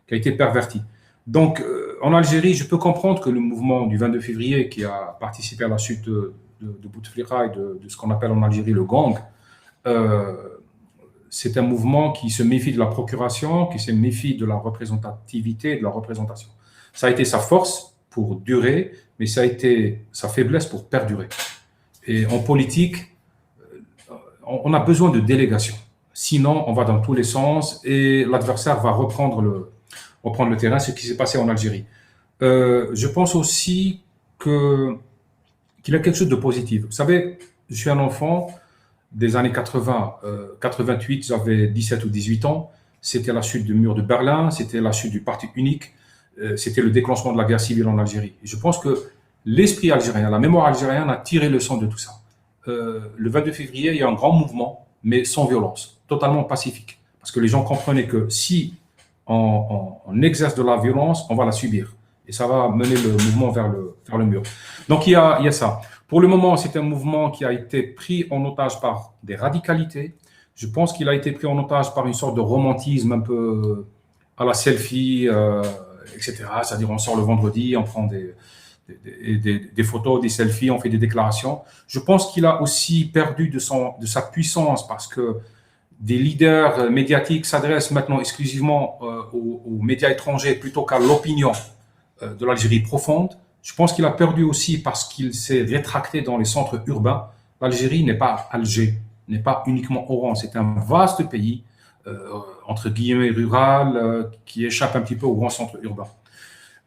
été pervertie. Donc, en Algérie, je peux comprendre que le mouvement du 22 février qui a participé à la chute de Bouteflika et de ce qu'on appelle en Algérie le gang, c'est un mouvement qui se méfie de la procuration, qui se méfie de la représentativité et de la représentation. Ça a été sa force pour durer, mais ça a été sa faiblesse pour perdurer. Et en politique, on a besoin de délégation. Sinon, on va dans tous les sens et l'adversaire va reprendre le terrain, ce qui s'est passé en Algérie. Je pense aussi qu'il y a quelque chose de positif. Vous savez, je suis un enfant des années 80, 88, j'avais 17 ou 18 ans. C'était la chute du mur de Berlin, c'était la chute du parti unique, c'était le déclenchement de la guerre civile en Algérie. Et je pense que l'esprit algérien, la mémoire algérienne a tiré le sang de tout ça. Le 22 février, il y a un grand mouvement, mais sans violence, totalement pacifique. Parce que les gens comprenaient que si on exerce de la violence, on va la subir. Et ça va mener le mouvement vers le mur. Donc, il y a ça. Pour le moment, c'est un mouvement qui a été pris en otage par des radicalités. Je pense qu'il a été pris en otage par une sorte de romantisme un peu à la selfie, etc. C'est-à-dire, on sort le vendredi, on prend des photos, des selfies, on fait des déclarations. Je pense qu'il a aussi perdu de sa puissance parce que des leaders médiatiques s'adressent maintenant exclusivement aux médias étrangers plutôt qu'à l'opinion de l'Algérie profonde. Je pense qu'il a perdu aussi parce qu'il s'est rétracté dans les centres urbains. L'Algérie n'est pas Alger, n'est pas uniquement Oran. C'est un vaste pays, entre guillemets rural, qui échappe un petit peu aux grands centres urbains.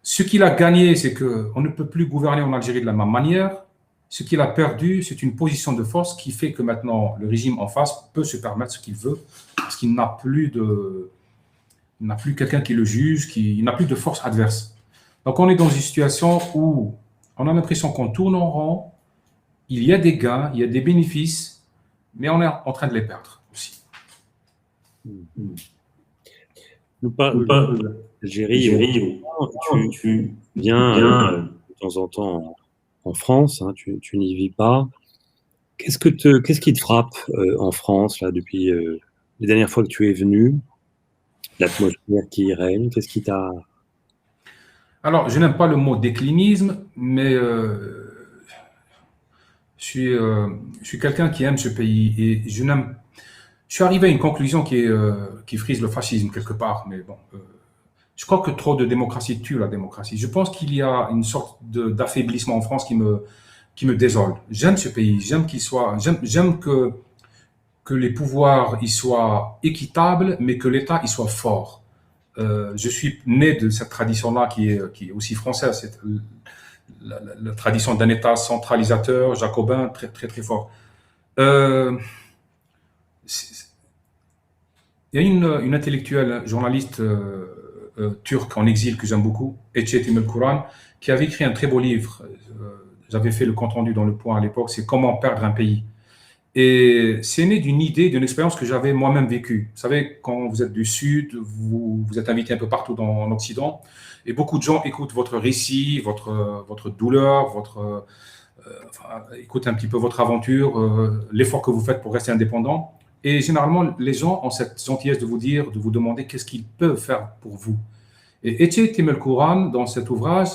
Ce qu'il a gagné, c'est qu'on ne peut plus gouverner en Algérie de la même manière. Ce qu'il a perdu, c'est une position de force qui fait que maintenant, le régime en face peut se permettre ce qu'il veut, parce qu'il n'a plus quelqu'un qui le juge, il n'a plus de force adverse. Donc, on est dans une situation où on a l'impression qu'on tourne en rond, il y a des gains, il y a des bénéfices, mais on est en train de les perdre aussi. Nous parlons d'Algérie. Tu viens de temps en temps en France, hein, tu n'y vis pas. Qu'est-ce qui te frappe en France là, depuis les dernières fois que tu es venu? L'atmosphère qui y règne, qu'est-ce qui t'a... Alors, je n'aime pas le mot déclinisme, mais je suis quelqu'un qui aime ce pays et je suis arrivé à une conclusion qui frise le fascisme quelque part, mais bon, je crois que trop de démocratie tue la démocratie. Je pense qu'il y a une sorte d'affaiblissement en France qui me désole. J'aime ce pays, j'aime que les pouvoirs y soient équitables, mais que l'État y soit fort. Je suis né de cette tradition-là qui est aussi française, c'est la tradition d'un État centralisateur, jacobin, très, très, très fort. Il y a une intellectuelle, journaliste turque en exil que j'aime beaucoup, Ece Temelkuran, qui avait écrit un très beau livre. J'avais fait le compte-rendu dans Le Point à l'époque, c'est Comment perdre un pays. Et c'est né d'une idée, d'une expérience que j'avais moi-même vécue. Vous savez, quand vous êtes du Sud, vous êtes invité un peu partout en Occident, et beaucoup de gens écoutent votre récit, votre douleur, écoutent un petit peu votre aventure, l'effort que vous faites pour rester indépendant. Et généralement, les gens ont cette gentillesse de vous demander qu'est-ce qu'ils peuvent faire pour vous. Et Ece Temelkuran, dans cet ouvrage,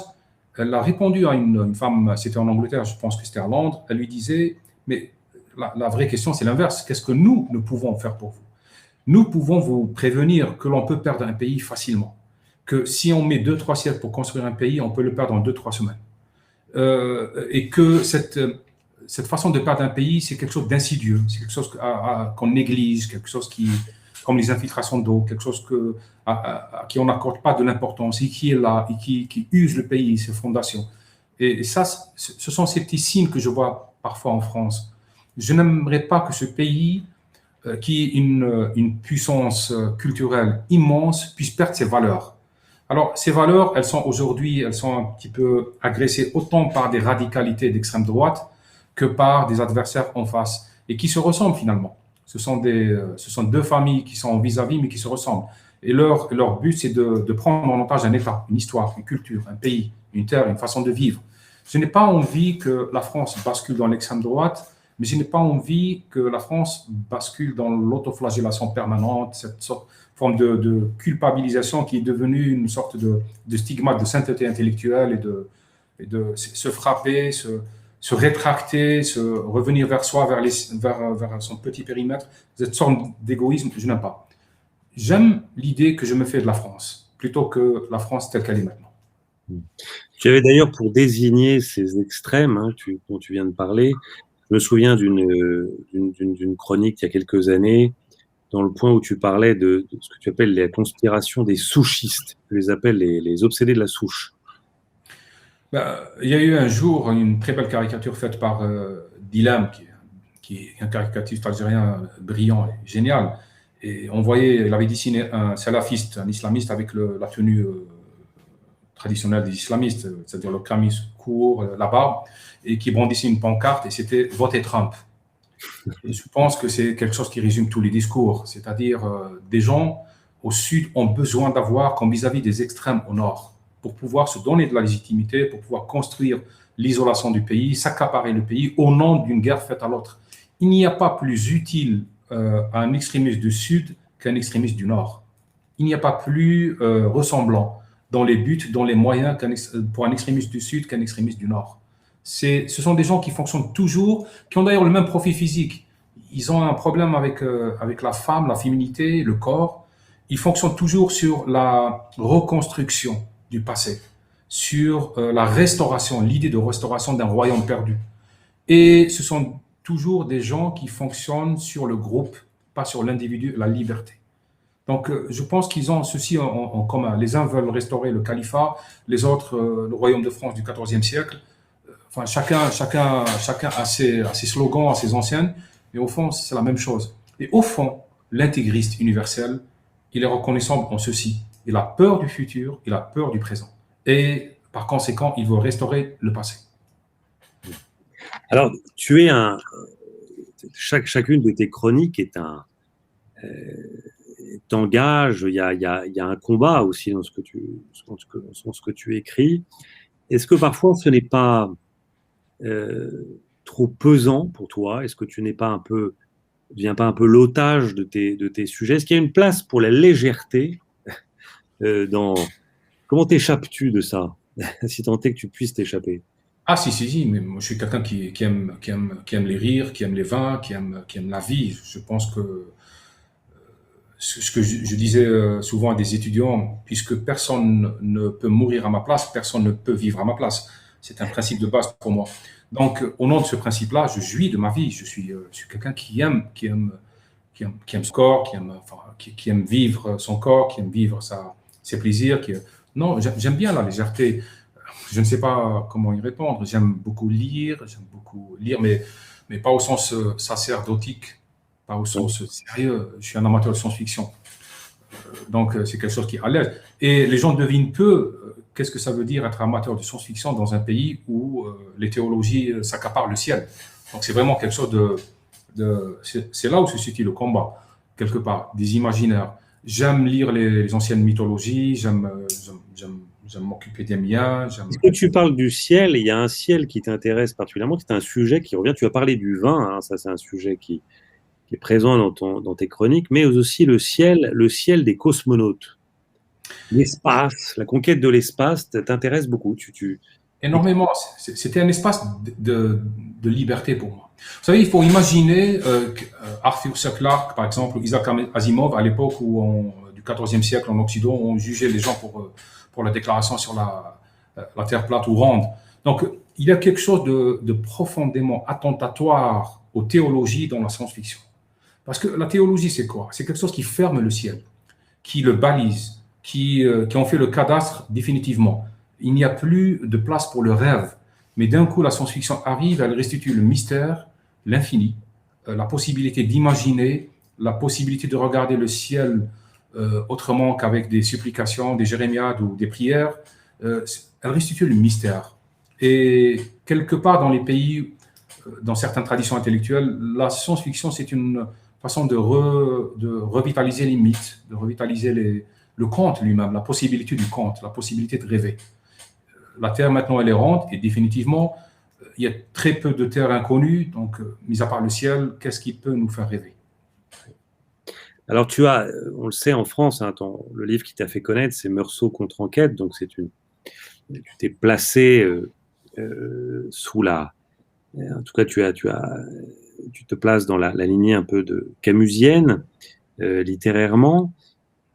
elle a répondu à une femme, c'était en Angleterre, je pense que c'était à Londres, elle lui disait, mais la vraie question, c'est l'inverse. Qu'est-ce que nous pouvons faire pour vous? Nous pouvons vous prévenir que l'on peut perdre un pays facilement. Que si on met 2-3 siècles pour construire un pays, on peut le perdre en 2-3 semaines. Et que cette façon de perdre un pays, c'est quelque chose d'insidieux, c'est quelque chose qu'on néglige, quelque chose comme les infiltrations d'eau, quelque chose à qui on n'accorde pas de l'importance et qui est là, et qui use le pays, ses fondations. Et ça, ce sont ces petits signes que je vois parfois en France. Je n'aimerais pas que ce pays qui une puissance culturelle immense puisse perdre ses valeurs. Alors, ces valeurs, elles sont un petit peu agressées autant par des radicalités d'extrême droite que par des adversaires en face et qui se ressemblent finalement. Ce sont deux familles qui sont vis-à-vis mais qui se ressemblent. Et leur but, c'est de prendre en otage un État, une histoire, une culture, un pays, une terre, une façon de vivre. Je n'ai pas envie que la France bascule dans l'extrême droite, mais je n'ai pas envie que la France bascule dans l'autoflagellation permanente, cette forme de culpabilisation qui est devenue une sorte de stigmate de sainteté intellectuelle et de se frapper, se rétracter, revenir vers soi, vers son petit périmètre. Cette sorte d'égoïsme, je n'aime pas. J'aime l'idée que je me fais de la France, plutôt que la France telle qu'elle est maintenant. Tu avais d'ailleurs, pour désigner ces extrêmes dont tu viens de parler, je me souviens d'une chronique il y a quelques années, dans le point où tu parlais de ce que tu appelles la conspiration des souchistes. Tu les appelles les obsédés de la souche. Il y a eu un jour une très belle caricature faite par Dilam, qui est un caricaturiste algérien brillant et génial. Et on voyait, il avait dessiné un salafiste, un islamiste avec la tenue traditionnelle des islamistes, c'est-à-dire le camis court, la barbe, et qui brandissait une pancarte, et c'était « Votez Trump ». Et je pense que c'est quelque chose qui résume tous les discours, c'est-à-dire des gens au sud ont besoin d'avoir, comme vis-à-vis des extrêmes au nord, pour pouvoir se donner de la légitimité, pour pouvoir construire l'isolation du pays, s'accaparer le pays au nom d'une guerre faite à l'autre. Il n'y a pas plus utile à un extrémiste du sud qu'un extrémiste du nord. Il n'y a pas plus ressemblant dans les buts, dans les moyens pour un extrémiste du sud qu'un extrémiste du nord. Ce sont des gens qui fonctionnent toujours, qui ont d'ailleurs le même profil physique. Ils ont un problème avec la femme, la féminité, le corps. Ils fonctionnent toujours sur la reconstruction du passé, sur la restauration, l'idée de restauration d'un royaume perdu. Et ce sont toujours des gens qui fonctionnent sur le groupe, pas sur l'individu, la liberté. Donc, je pense qu'ils ont ceci en commun. Les uns veulent restaurer le califat, les autres, le royaume de France du XIVe siècle. Enfin, chacun a ses slogans, a ses anciennes, mais au fond, c'est la même chose. Et au fond, l'intégriste universel, il est reconnaissable en ceci. Il a peur du futur, il a peur du présent. Et par conséquent, il veut restaurer le passé. Alors, chacune de tes chroniques est t'engage, il y a un combat aussi dans ce que tu écris. Est-ce que parfois ce n'est pas trop pesant pour toi? Est-ce que tu deviens pas un peu l'otage de tes sujets? Est-ce qu'il y a une place pour la légèreté Comment t'échappes-tu de ça, si tant est que tu puisses t'échapper? Ah si, mais moi je suis quelqu'un qui aime les rires, qui aime les vins, qui aime la vie. Je pense que ce que je disais souvent à des étudiants, puisque personne ne peut mourir à ma place, personne ne peut vivre à ma place. C'est un principe de base pour moi. Donc, au nom de ce principe-là, je jouis de ma vie. Je suis quelqu'un qui aime son corps, qui aime vivre son corps, qui aime vivre ses plaisirs. Non, j'aime bien la légèreté. Je ne sais pas comment y répondre. J'aime beaucoup lire, mais pas au sens sacerdotique, pas au sens sérieux. Je suis un amateur de science-fiction. Donc, c'est quelque chose qui est à l'aise. Et les gens devinent peu qu'est-ce que ça veut dire être amateur de science-fiction dans un pays où les théologies s'accaparent le ciel. Donc, c'est vraiment quelque chose c'est là où se situe le combat, quelque part, des imaginaires. J'aime lire les anciennes mythologies, j'aime m'occuper des miens. Est-ce que tu parles du ciel? Il y a un ciel qui t'intéresse particulièrement, c'est un sujet qui revient. Tu as parlé du vin, ça c'est un sujet qui est présent dans tes chroniques, mais aussi le ciel des cosmonautes. L'espace, la conquête de l'espace t'intéresse beaucoup. Énormément. C'était un espace de liberté pour moi. Vous savez, il faut imaginer Arthur C. Clarke, par exemple, ou Isaac Asimov, à l'époque du XIVe siècle en Occident, on jugeait les gens pour la déclaration sur la Terre plate ou ronde. Donc, il y a quelque chose de profondément attentatoire aux théologies dans la science-fiction. Parce que la théologie, c'est quoi? C'est quelque chose qui ferme le ciel, qui le balise, qui en fait le cadastre définitivement. Il n'y a plus de place pour le rêve. Mais d'un coup, la science-fiction arrive, elle restitue le mystère, l'infini, la possibilité d'imaginer la possibilité de regarder le ciel autrement qu'avec des supplications, des jérémiades ou des prières, elle restitue le mystère. Et quelque part dans les pays, dans certaines traditions intellectuelles, la science-fiction, c'est une façon de revitaliser les mythes, de revitaliser le conte lui-même, la possibilité du conte, la possibilité de rêver. La Terre maintenant elle est ronde et définitivement il y a très peu de terres inconnues, donc mis à part le ciel, qu'est-ce qui peut nous faire rêver? Alors tu as, on le sait en France, hein, le livre qui t'a fait connaître, c'est Meursault contre enquête, donc tu t'es placé sous en tout cas tu te places dans la lignée un peu de camusienne, littérairement.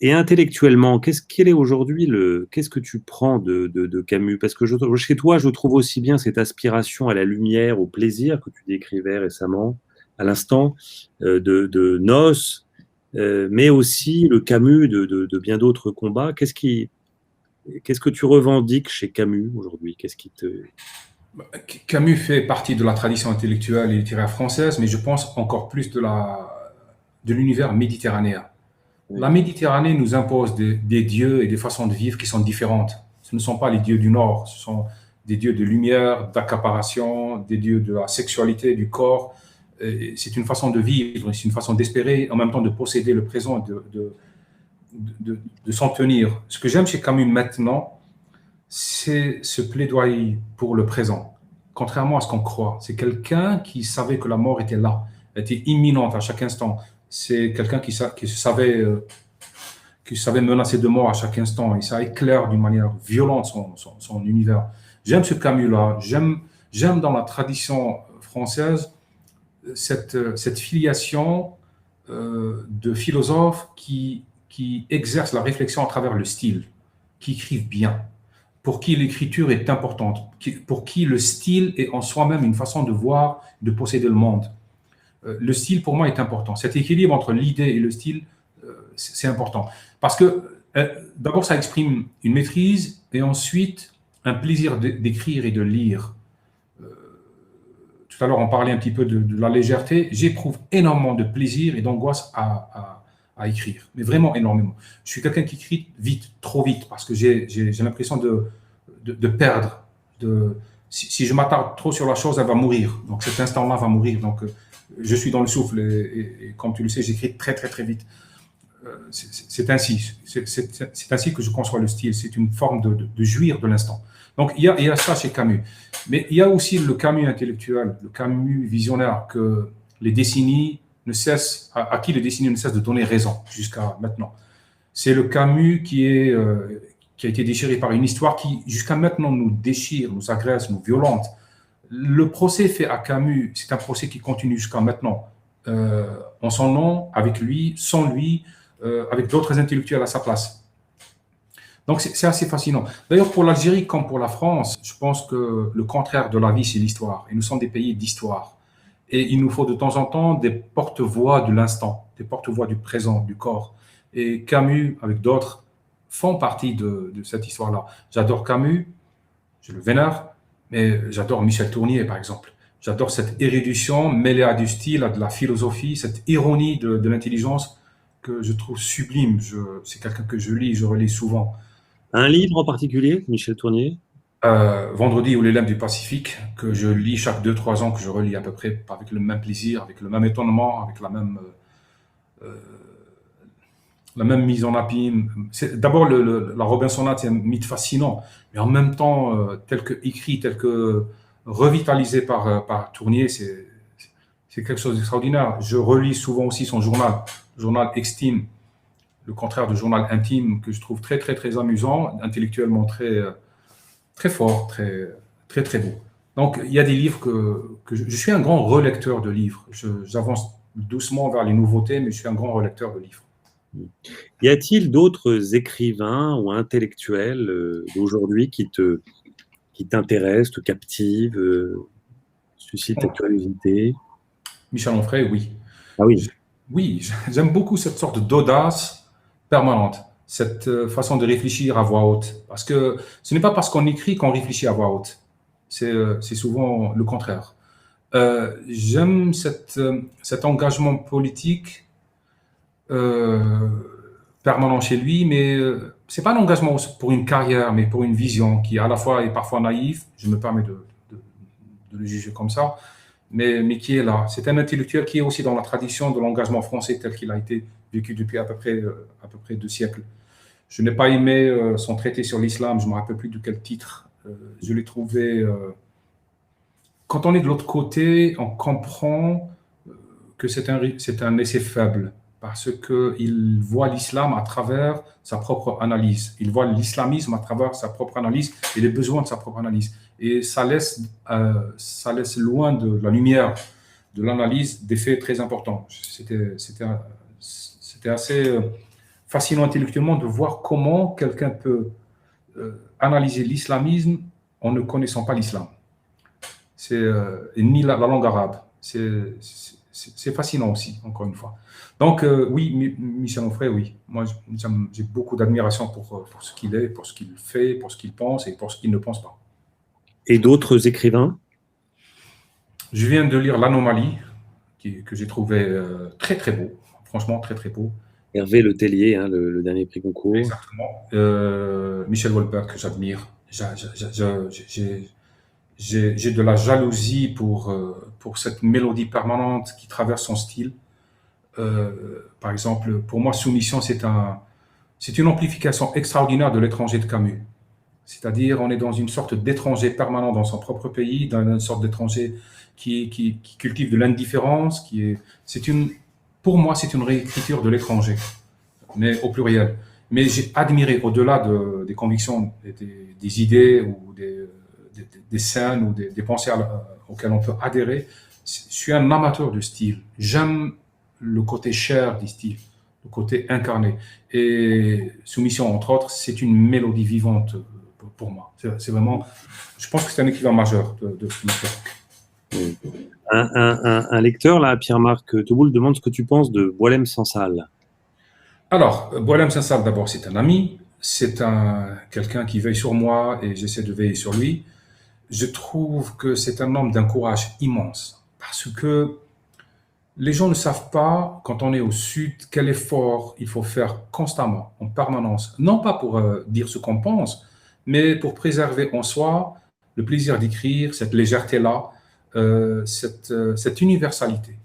Et intellectuellement, qu'est-ce que tu prends de Camus? Parce que chez toi, je trouve aussi bien cette aspiration à la lumière, au plaisir que tu décrivais récemment, à l'instant, de Noces, mais aussi le Camus de bien d'autres combats. Qu'est-ce que tu revendiques chez Camus aujourd'hui? Camus fait partie de la tradition intellectuelle et littéraire française, mais je pense encore plus de l'univers méditerranéen. Oui. La Méditerranée nous impose des dieux et des façons de vivre qui sont différentes. Ce ne sont pas les dieux du Nord, ce sont des dieux de lumière, d'accaparation, des dieux de la sexualité, du corps. C'est une façon de vivre, c'est une façon d'espérer, en même temps de posséder le présent, de s'en tenir. Ce que j'aime chez Camus maintenant, c'est ce plaidoyer pour le présent, contrairement à ce qu'on croit. C'est quelqu'un qui savait que la mort était là, était imminente à chaque instant. C'est quelqu'un qui savait menacer de mort à chaque instant, et ça éclaire d'une manière violente son univers. J'aime ce Camus-là, j'aime dans la tradition française cette filiation de philosophes qui exercent la réflexion à travers le style, qui écrivent bien, pour qui l'écriture est importante, pour qui le style est en soi-même une façon de voir, de posséder le monde. Le style, pour moi, est important. Cet équilibre entre l'idée et le style, c'est important. Parce que, d'abord, ça exprime une maîtrise et ensuite un plaisir d'écrire et de lire. Tout à l'heure, on parlait un petit peu de la légèreté. J'éprouve énormément de plaisir et d'angoisse à écrire, mais vraiment énormément. Je suis quelqu'un qui écrit vite, trop vite, parce que j'ai l'impression de perdre. Si je m'attarde trop sur la chose, elle va mourir. Donc cet instant-là va mourir. Donc je suis dans le souffle et comme tu le sais, j'écris très très très vite. C'est ainsi. C'est ainsi que je conçois le style. C'est une forme de jouir de l'instant. Donc il y a ça chez Camus. Mais il y a aussi le Camus intellectuel, le Camus visionnaire que les décennies à qui les décennies ne cessent de donner raison jusqu'à maintenant. C'est le Camus qui a été déchiré par une histoire qui jusqu'à maintenant nous déchire, nous agresse, nous violente. Le procès fait à Camus, c'est un procès qui continue jusqu'à maintenant, en son nom, avec lui, sans lui, avec d'autres intellectuels à sa place. Donc c'est assez fascinant. D'ailleurs, pour l'Algérie comme pour la France, je pense que le contraire de la vie, c'est l'histoire. Et nous sommes des pays d'histoire. Et il nous faut de temps en temps des porte-voix de l'instant, des porte-voix du présent, du corps. Et Camus, avec d'autres, font partie de cette histoire-là. J'adore Camus, je le vénère, mais j'adore Michel Tournier, par exemple. J'adore cette érudition mêlée à du style, à de la philosophie, cette ironie de l'intelligence que je trouve sublime. C'est quelqu'un que je relis souvent. Un livre en particulier, Michel Tournier? Vendredi ou les lames du Pacifique, que je lis chaque 2-3 ans, que je relis à peu près avec le même plaisir, avec le même étonnement, avec la même mise en abîme. D'abord, la Robinsonade, c'est un mythe fascinant, mais en même temps, tel que écrit, tel que revitalisé par Tournier, c'est quelque chose d'extraordinaire. Je relis souvent aussi son journal Extime, le contraire du journal intime, que je trouve très, très, très amusant, intellectuellement très fort, très, très, très beau. Donc, il y a des livres que je suis un grand relecteur de livres. J'avance doucement vers les nouveautés, mais je suis un grand relecteur de livres. Y a-t-il d'autres écrivains ou intellectuels d'aujourd'hui qui t'intéressent, te captivent, suscitent ta curiosité? Michel Onfray, oui. Ah oui. Oui, j'aime beaucoup cette sorte d'audace permanente, cette façon de réfléchir à voix haute. Parce que ce n'est pas parce qu'on écrit qu'on réfléchit à voix haute. C'est souvent le contraire. J'aime cet engagement politique euh, permanent chez lui, mais c'est pas un engagement pour une carrière, mais pour une vision qui à la fois est parfois naïf, je me permets de- de le juger comme ça, mais qui est là. C'est un intellectuel qui est aussi dans la tradition de l'engagement français tel qu'il a été vécu depuis à peu près 2 siècles. Je n'ai pas aimé son traité sur l'islam, je ne me rappelle plus de quel titre. Je l'ai trouvé. Quand on est de l'autre côté, on comprend que c'est un essai faible parce qu'il voit l'islam à travers sa propre analyse. Il voit l'islamisme à travers sa propre analyse et les besoins de sa propre analyse. Et ça laisse loin de la lumière de l'analyse des faits très importants. C'était assez fascinant intellectuellement de voir comment quelqu'un peut analyser l'islamisme en ne connaissant pas l'islam. Ni la langue arabe. C'est fascinant aussi, encore une fois. Donc, oui, Michel Onfray, oui. Moi, j'ai beaucoup d'admiration pour ce qu'il est, pour ce qu'il fait, pour ce qu'il pense et pour ce qu'il ne pense pas. Et d'autres écrivains? Je viens de lire L'Anomalie, que j'ai trouvé très, très beau. Franchement, très, très beau. Hervé Le Tellier, hein, le dernier prix Goncourt. Exactement. Michel Houellebecq, que j'admire. J'ai de la jalousie pour cette mélodie permanente qui traverse son style. Par exemple, pour moi, Soumission, c'est une amplification extraordinaire de l'étranger de Camus. C'est-à-dire, on est dans une sorte d'étranger permanent dans son propre pays, dans une sorte d'étranger qui cultive de l'indifférence. Pour moi, c'est une réécriture de l'étranger, mais au pluriel. Mais j'ai admiré, au-delà des convictions, des idées ou des scènes ou des pensées auxquelles on peut adhérer, je suis un amateur de style. J'aime le côté chair du style, le côté incarné. Et Soumission, entre autres, c'est une mélodie vivante pour moi. C'est vraiment, je pense que c'est un équivalent majeur de notre époque. Un lecteur, là, Pierre-Marc Touboul, demande ce que tu penses de Boualem Sansal. Alors, Boualem Sansal, d'abord, c'est un ami, c'est quelqu'un qui veille sur moi et j'essaie de veiller sur lui. Je trouve que c'est un homme d'un courage immense parce que les gens ne savent pas, quand on est au Sud, quel effort il faut faire constamment, en permanence. Non pas pour dire ce qu'on pense, mais pour préserver en soi le plaisir d'écrire, cette légèreté-là, cette universalité.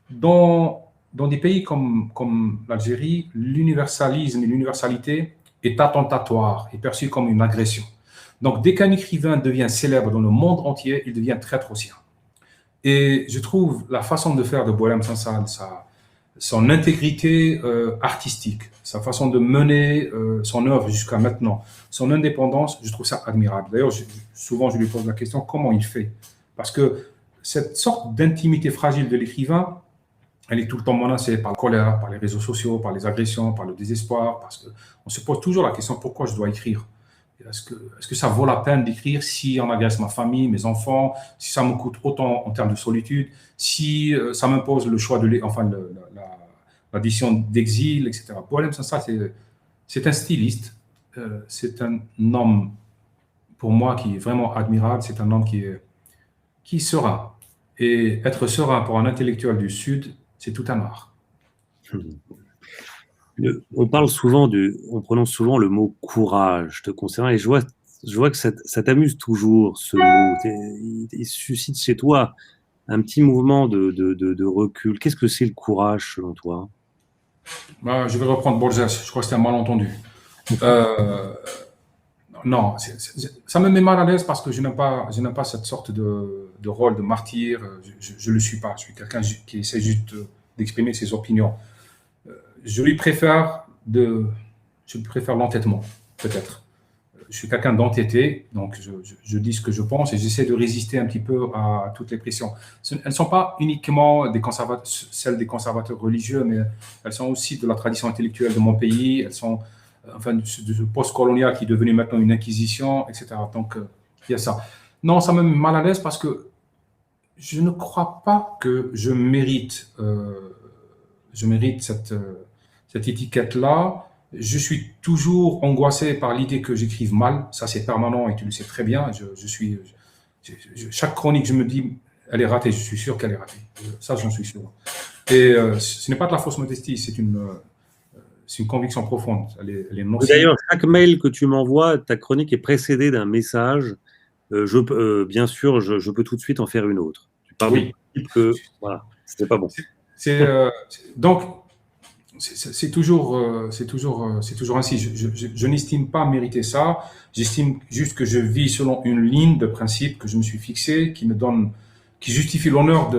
Dans des pays comme l'Algérie, l'universalisme et l'universalité est attentatoire, est perçu comme une agression. Donc, dès qu'un écrivain devient célèbre dans le monde entier, il devient traître au sien. Et je trouve la façon de faire de Boualem Sansal, son intégrité artistique, sa façon de mener son œuvre jusqu'à maintenant, son indépendance, je trouve ça admirable. D'ailleurs, souvent, je lui pose la question, comment il fait? Parce que cette sorte d'intimité fragile de l'écrivain, elle est tout le temps menacée par la colère, par les réseaux sociaux, par les agressions, par le désespoir, parce qu'on se pose toujours la question, pourquoi je dois écrire? Est-ce que ça vaut la peine d'écrire si on agresse ma famille, mes enfants, si ça me coûte autant en termes de solitude, si ça m'impose le choix l'addition d'exil, etc. Boualem Sansal, c'est un styliste, c'est un homme, pour moi, qui est vraiment admirable, c'est un homme qui est serein. Et être serein pour un intellectuel du Sud, c'est tout un art. On prononce souvent le mot courage te concernant, et je vois que ça t'amuse toujours, ce mot. Il suscite chez toi un petit mouvement de recul. Qu'est-ce que c'est le courage selon toi? Je vais reprendre Borges, je crois que c'était un malentendu. Non, ça me met mal à l'aise parce que je n'aime pas cette sorte de rôle de martyr. Je ne le suis pas. Je suis quelqu'un qui essaie juste d'exprimer ses opinions. Je lui préfère l'entêtement, peut-être. Je suis quelqu'un d'entêté, donc je dis ce que je pense et j'essaie de résister un petit peu à toutes les pressions. Elles ne sont pas uniquement celles des conservateurs religieux, mais elles sont aussi de la tradition intellectuelle de mon pays, elles sont du post-colonial qui est devenu maintenant une inquisition, etc. Donc, il y a ça. Non, ça me met mal à l'aise parce que je ne crois pas que je mérite cette étiquette-là. Je suis toujours angoissé par l'idée que j'écrive mal. Ça, c'est permanent et tu le sais très bien. Chaque chronique, je me dis, elle est ratée. Je suis sûr qu'elle est ratée. Ça, j'en suis sûr. Et ce n'est pas de la fausse modestie. c'est une conviction profonde. Elle est nocive. D'ailleurs, chaque mail que tu m'envoies, ta chronique est précédée d'un message. Bien sûr, je peux tout de suite en faire une autre. Tu pars du Oui. principe que voilà, c'était pas bon. Donc, c'est toujours ainsi. Je n'estime pas mériter ça. J'estime juste que je vis selon une ligne de principe que je me suis fixée, qui justifie l'honneur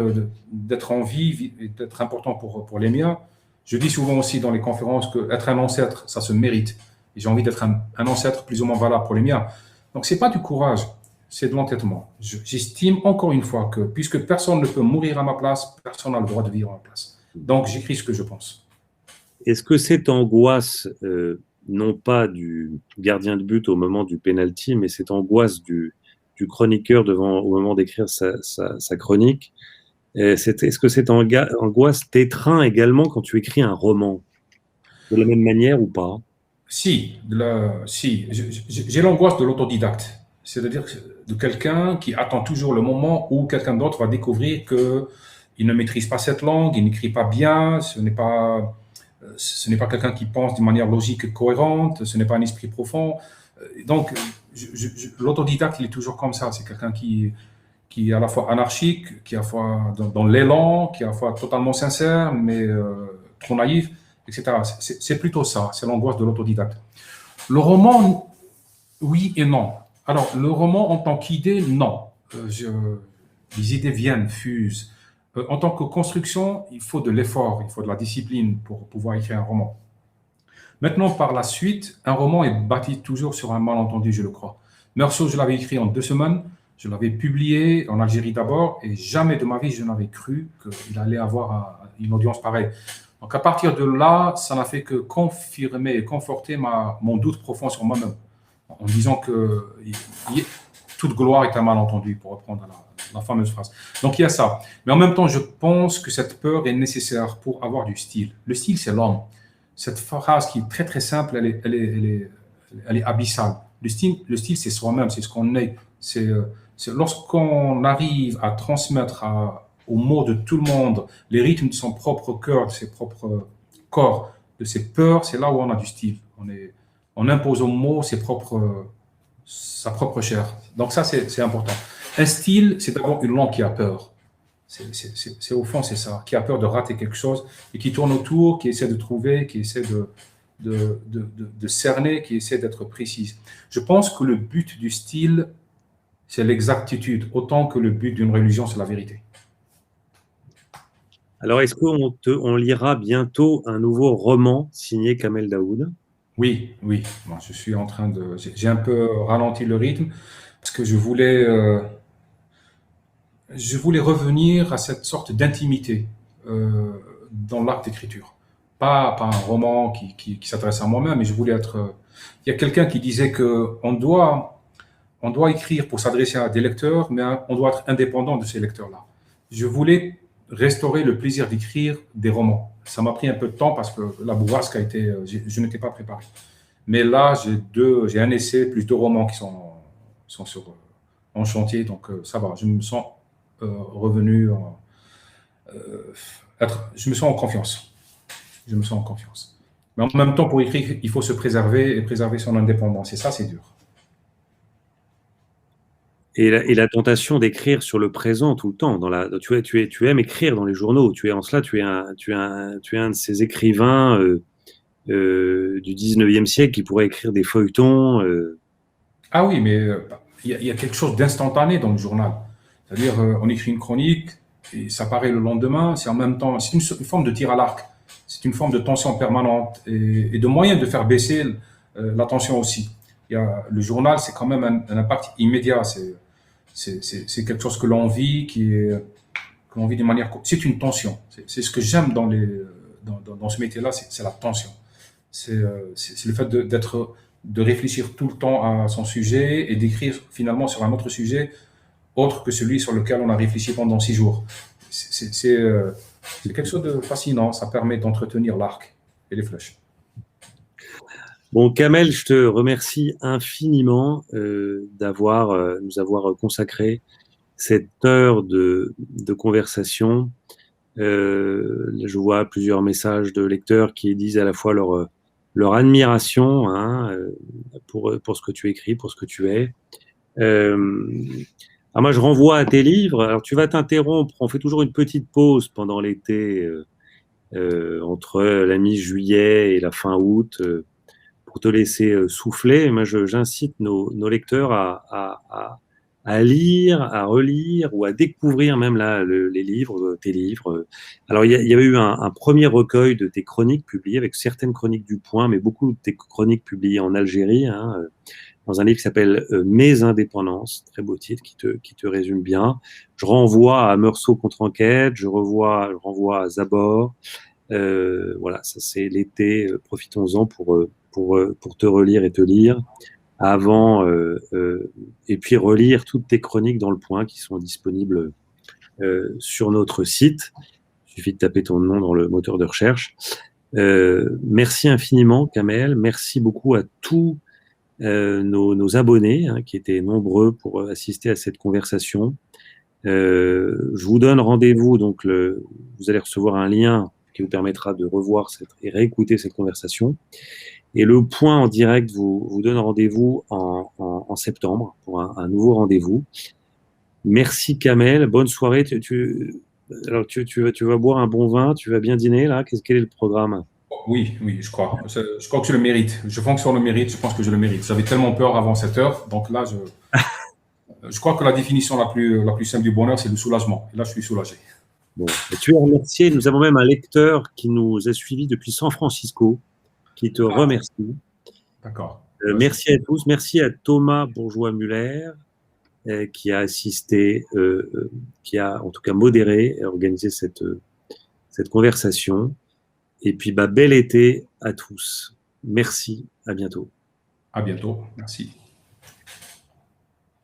d'être en vie et d'être important pour les miens. Je dis souvent aussi dans les conférences qu'être un ancêtre, ça se mérite. Et j'ai envie d'être un ancêtre plus ou moins valable pour les miens. Donc, c'est pas du courage, c'est de l'entêtement. J'estime encore une fois que puisque personne ne peut mourir à ma place, personne n'a le droit de vivre à ma place. Donc, j'écris ce que je pense. Est-ce que cette angoisse, non pas du gardien de but au moment du penalty, mais cette angoisse du chroniqueur au moment d'écrire sa chronique, est-ce que cette angoisse t'étreint également quand tu écris un roman, de la même manière ou pas? Si, j'ai l'angoisse de l'autodidacte, c'est-à-dire de quelqu'un qui attend toujours le moment où quelqu'un d'autre va découvrir qu'il ne maîtrise pas cette langue, il n'écrit pas bien, ce n'est pas quelqu'un qui pense d'une manière logique et cohérente, ce n'est pas un esprit profond. Donc, l'autodidacte, il est toujours comme ça. C'est quelqu'un qui est à la fois anarchique, qui est à la fois dans l'élan, qui est à la fois totalement sincère, mais trop naïf, etc. C'est plutôt ça, c'est l'angoisse de l'autodidacte. Le roman, oui et non. Alors, le roman en tant qu'idée, non. Les idées viennent, fusent. En tant que construction, il faut de l'effort, il faut de la discipline pour pouvoir écrire un roman. Maintenant, par la suite, un roman est bâti toujours sur un malentendu, je le crois. Meursault, je l'avais écrit en 2 semaines, je l'avais publié en Algérie d'abord, et jamais de ma vie je n'avais cru qu'il allait avoir une audience pareille. Donc à partir de là, ça n'a fait que confirmer et conforter mon doute profond sur moi-même, en disant que toute gloire est un malentendu, pour reprendre la fameuse phrase. Donc il y a ça. Mais en même temps, je pense que cette peur est nécessaire pour avoir du style. Le style, c'est l'homme. Cette phrase qui est très très simple, elle est abyssale. Le style, c'est soi-même, c'est ce qu'on est. C'est lorsqu'on arrive à transmettre aux mots de tout le monde les rythmes de son propre cœur, de ses propres corps, de ses peurs, c'est là où on a du style. On impose aux mots sa propre chair. Donc ça, c'est important. Un style, c'est d'abord une langue qui a peur. Au fond, c'est ça, qui a peur de rater quelque chose et qui tourne autour, qui essaie de trouver, qui essaie de cerner, qui essaie d'être précise. Je pense que le but du style, c'est l'exactitude, autant que le but d'une religion, c'est la vérité. Alors, est-ce qu'on lira bientôt un nouveau roman signé Kamel Daoud? Oui. Moi, je suis en train de... J'ai un peu ralenti le rythme parce que je voulais revenir à cette sorte d'intimité dans l'acte d'écriture. Pas un roman qui s'adresse à moi-même, mais je voulais être... Il y a quelqu'un qui disait qu'on doit écrire pour s'adresser à des lecteurs, mais on doit être indépendant de ces lecteurs-là. Je voulais restaurer le plaisir d'écrire des romans. Ça m'a pris un peu de temps parce que la bourrasque a été... Je n'étais pas préparé. Mais là, j'ai un essai plus 2 romans qui sont en chantier, donc ça va. Je me sens revenu... je me sens en confiance. Mais en même temps, pour écrire, il faut se préserver et préserver son indépendance. Et ça, c'est dur. Et la tentation d'écrire sur le présent tout le temps. Tu aimes écrire dans les journaux. En cela, tu es un de ces écrivains du 19e siècle qui pourrait écrire des feuilletons. Ah oui, mais il y a quelque chose d'instantané dans le journal. C'est-à-dire, on écrit une chronique et ça paraît le lendemain. C'est en même temps, c'est une forme de tir à l'arc. C'est une forme de tension permanente et de moyen de faire baisser la tension aussi. Le journal, c'est quand même un impact immédiat. C'est quelque chose que l'on vit, que l'on vit de manière... C'est une tension. C'est ce que j'aime dans ce métier-là, c'est la tension. C'est le fait de réfléchir tout le temps à son sujet et d'écrire finalement sur un autre sujet autre que celui sur lequel on a réfléchi pendant 6 jours. C'est quelque chose de fascinant. Ça permet d'entretenir l'arc et les flèches. Bon, Kamel, je te remercie infiniment nous avoir consacré cette heure de conversation. Je vois plusieurs messages de lecteurs qui disent à la fois leur admiration hein, pour ce que tu écris, pour ce que tu es. Alors moi, je renvoie à tes livres. Alors, tu vas t'interrompre. On fait toujours une petite pause pendant l'été, entre la mi-juillet et la fin août, pour te laisser souffler. Moi, j'incite nos lecteurs à lire, à relire ou à découvrir même là les livres, tes livres. Alors, il y avait eu un premier recueil de tes chroniques publiées avec certaines chroniques du Point, mais beaucoup de tes chroniques publiées en Algérie, hein, dans un livre qui s'appelle Mes indépendances, très beau titre qui te résume bien. Je renvoie à Meursault contre-enquête, je renvoie à Zabor. Voilà, ça c'est l'été, profitons-en pour te relire et te lire avant, et puis relire toutes tes chroniques dans le Point qui sont disponibles sur notre site. Il suffit de taper ton nom dans le moteur de recherche. Merci infiniment, Kamel. Merci beaucoup à tous nos abonnés hein, qui étaient nombreux pour assister à cette conversation. Je vous donne rendez-vous, donc vous allez recevoir un lien qui vous permettra de revoir et réécouter cette conversation. Et le Point en direct vous donne rendez-vous en septembre pour un nouveau rendez-vous. Merci Kamel, bonne soirée. Alors tu vas boire un bon vin, tu vas bien dîner là. Quel est le programme? Oui, oui, je crois. Je crois que je le mérite. Je pense sur le mérite. Je pense que je le mérite. J'avais tellement peur avant cette heure. Donc là, je crois que la définition la plus simple du bonheur, c'est le soulagement. Et là, je suis soulagé. Bon, tu es remercié. Nous avons même un lecteur qui nous a suivis depuis San Francisco, qui te remercie. D'accord. Merci à tous. Merci à Thomas Bourgeois-Muller, qui a assisté, qui a en tout cas modéré et organisé cette conversation. Et puis, bel été à tous. Merci. À bientôt. À bientôt. Merci.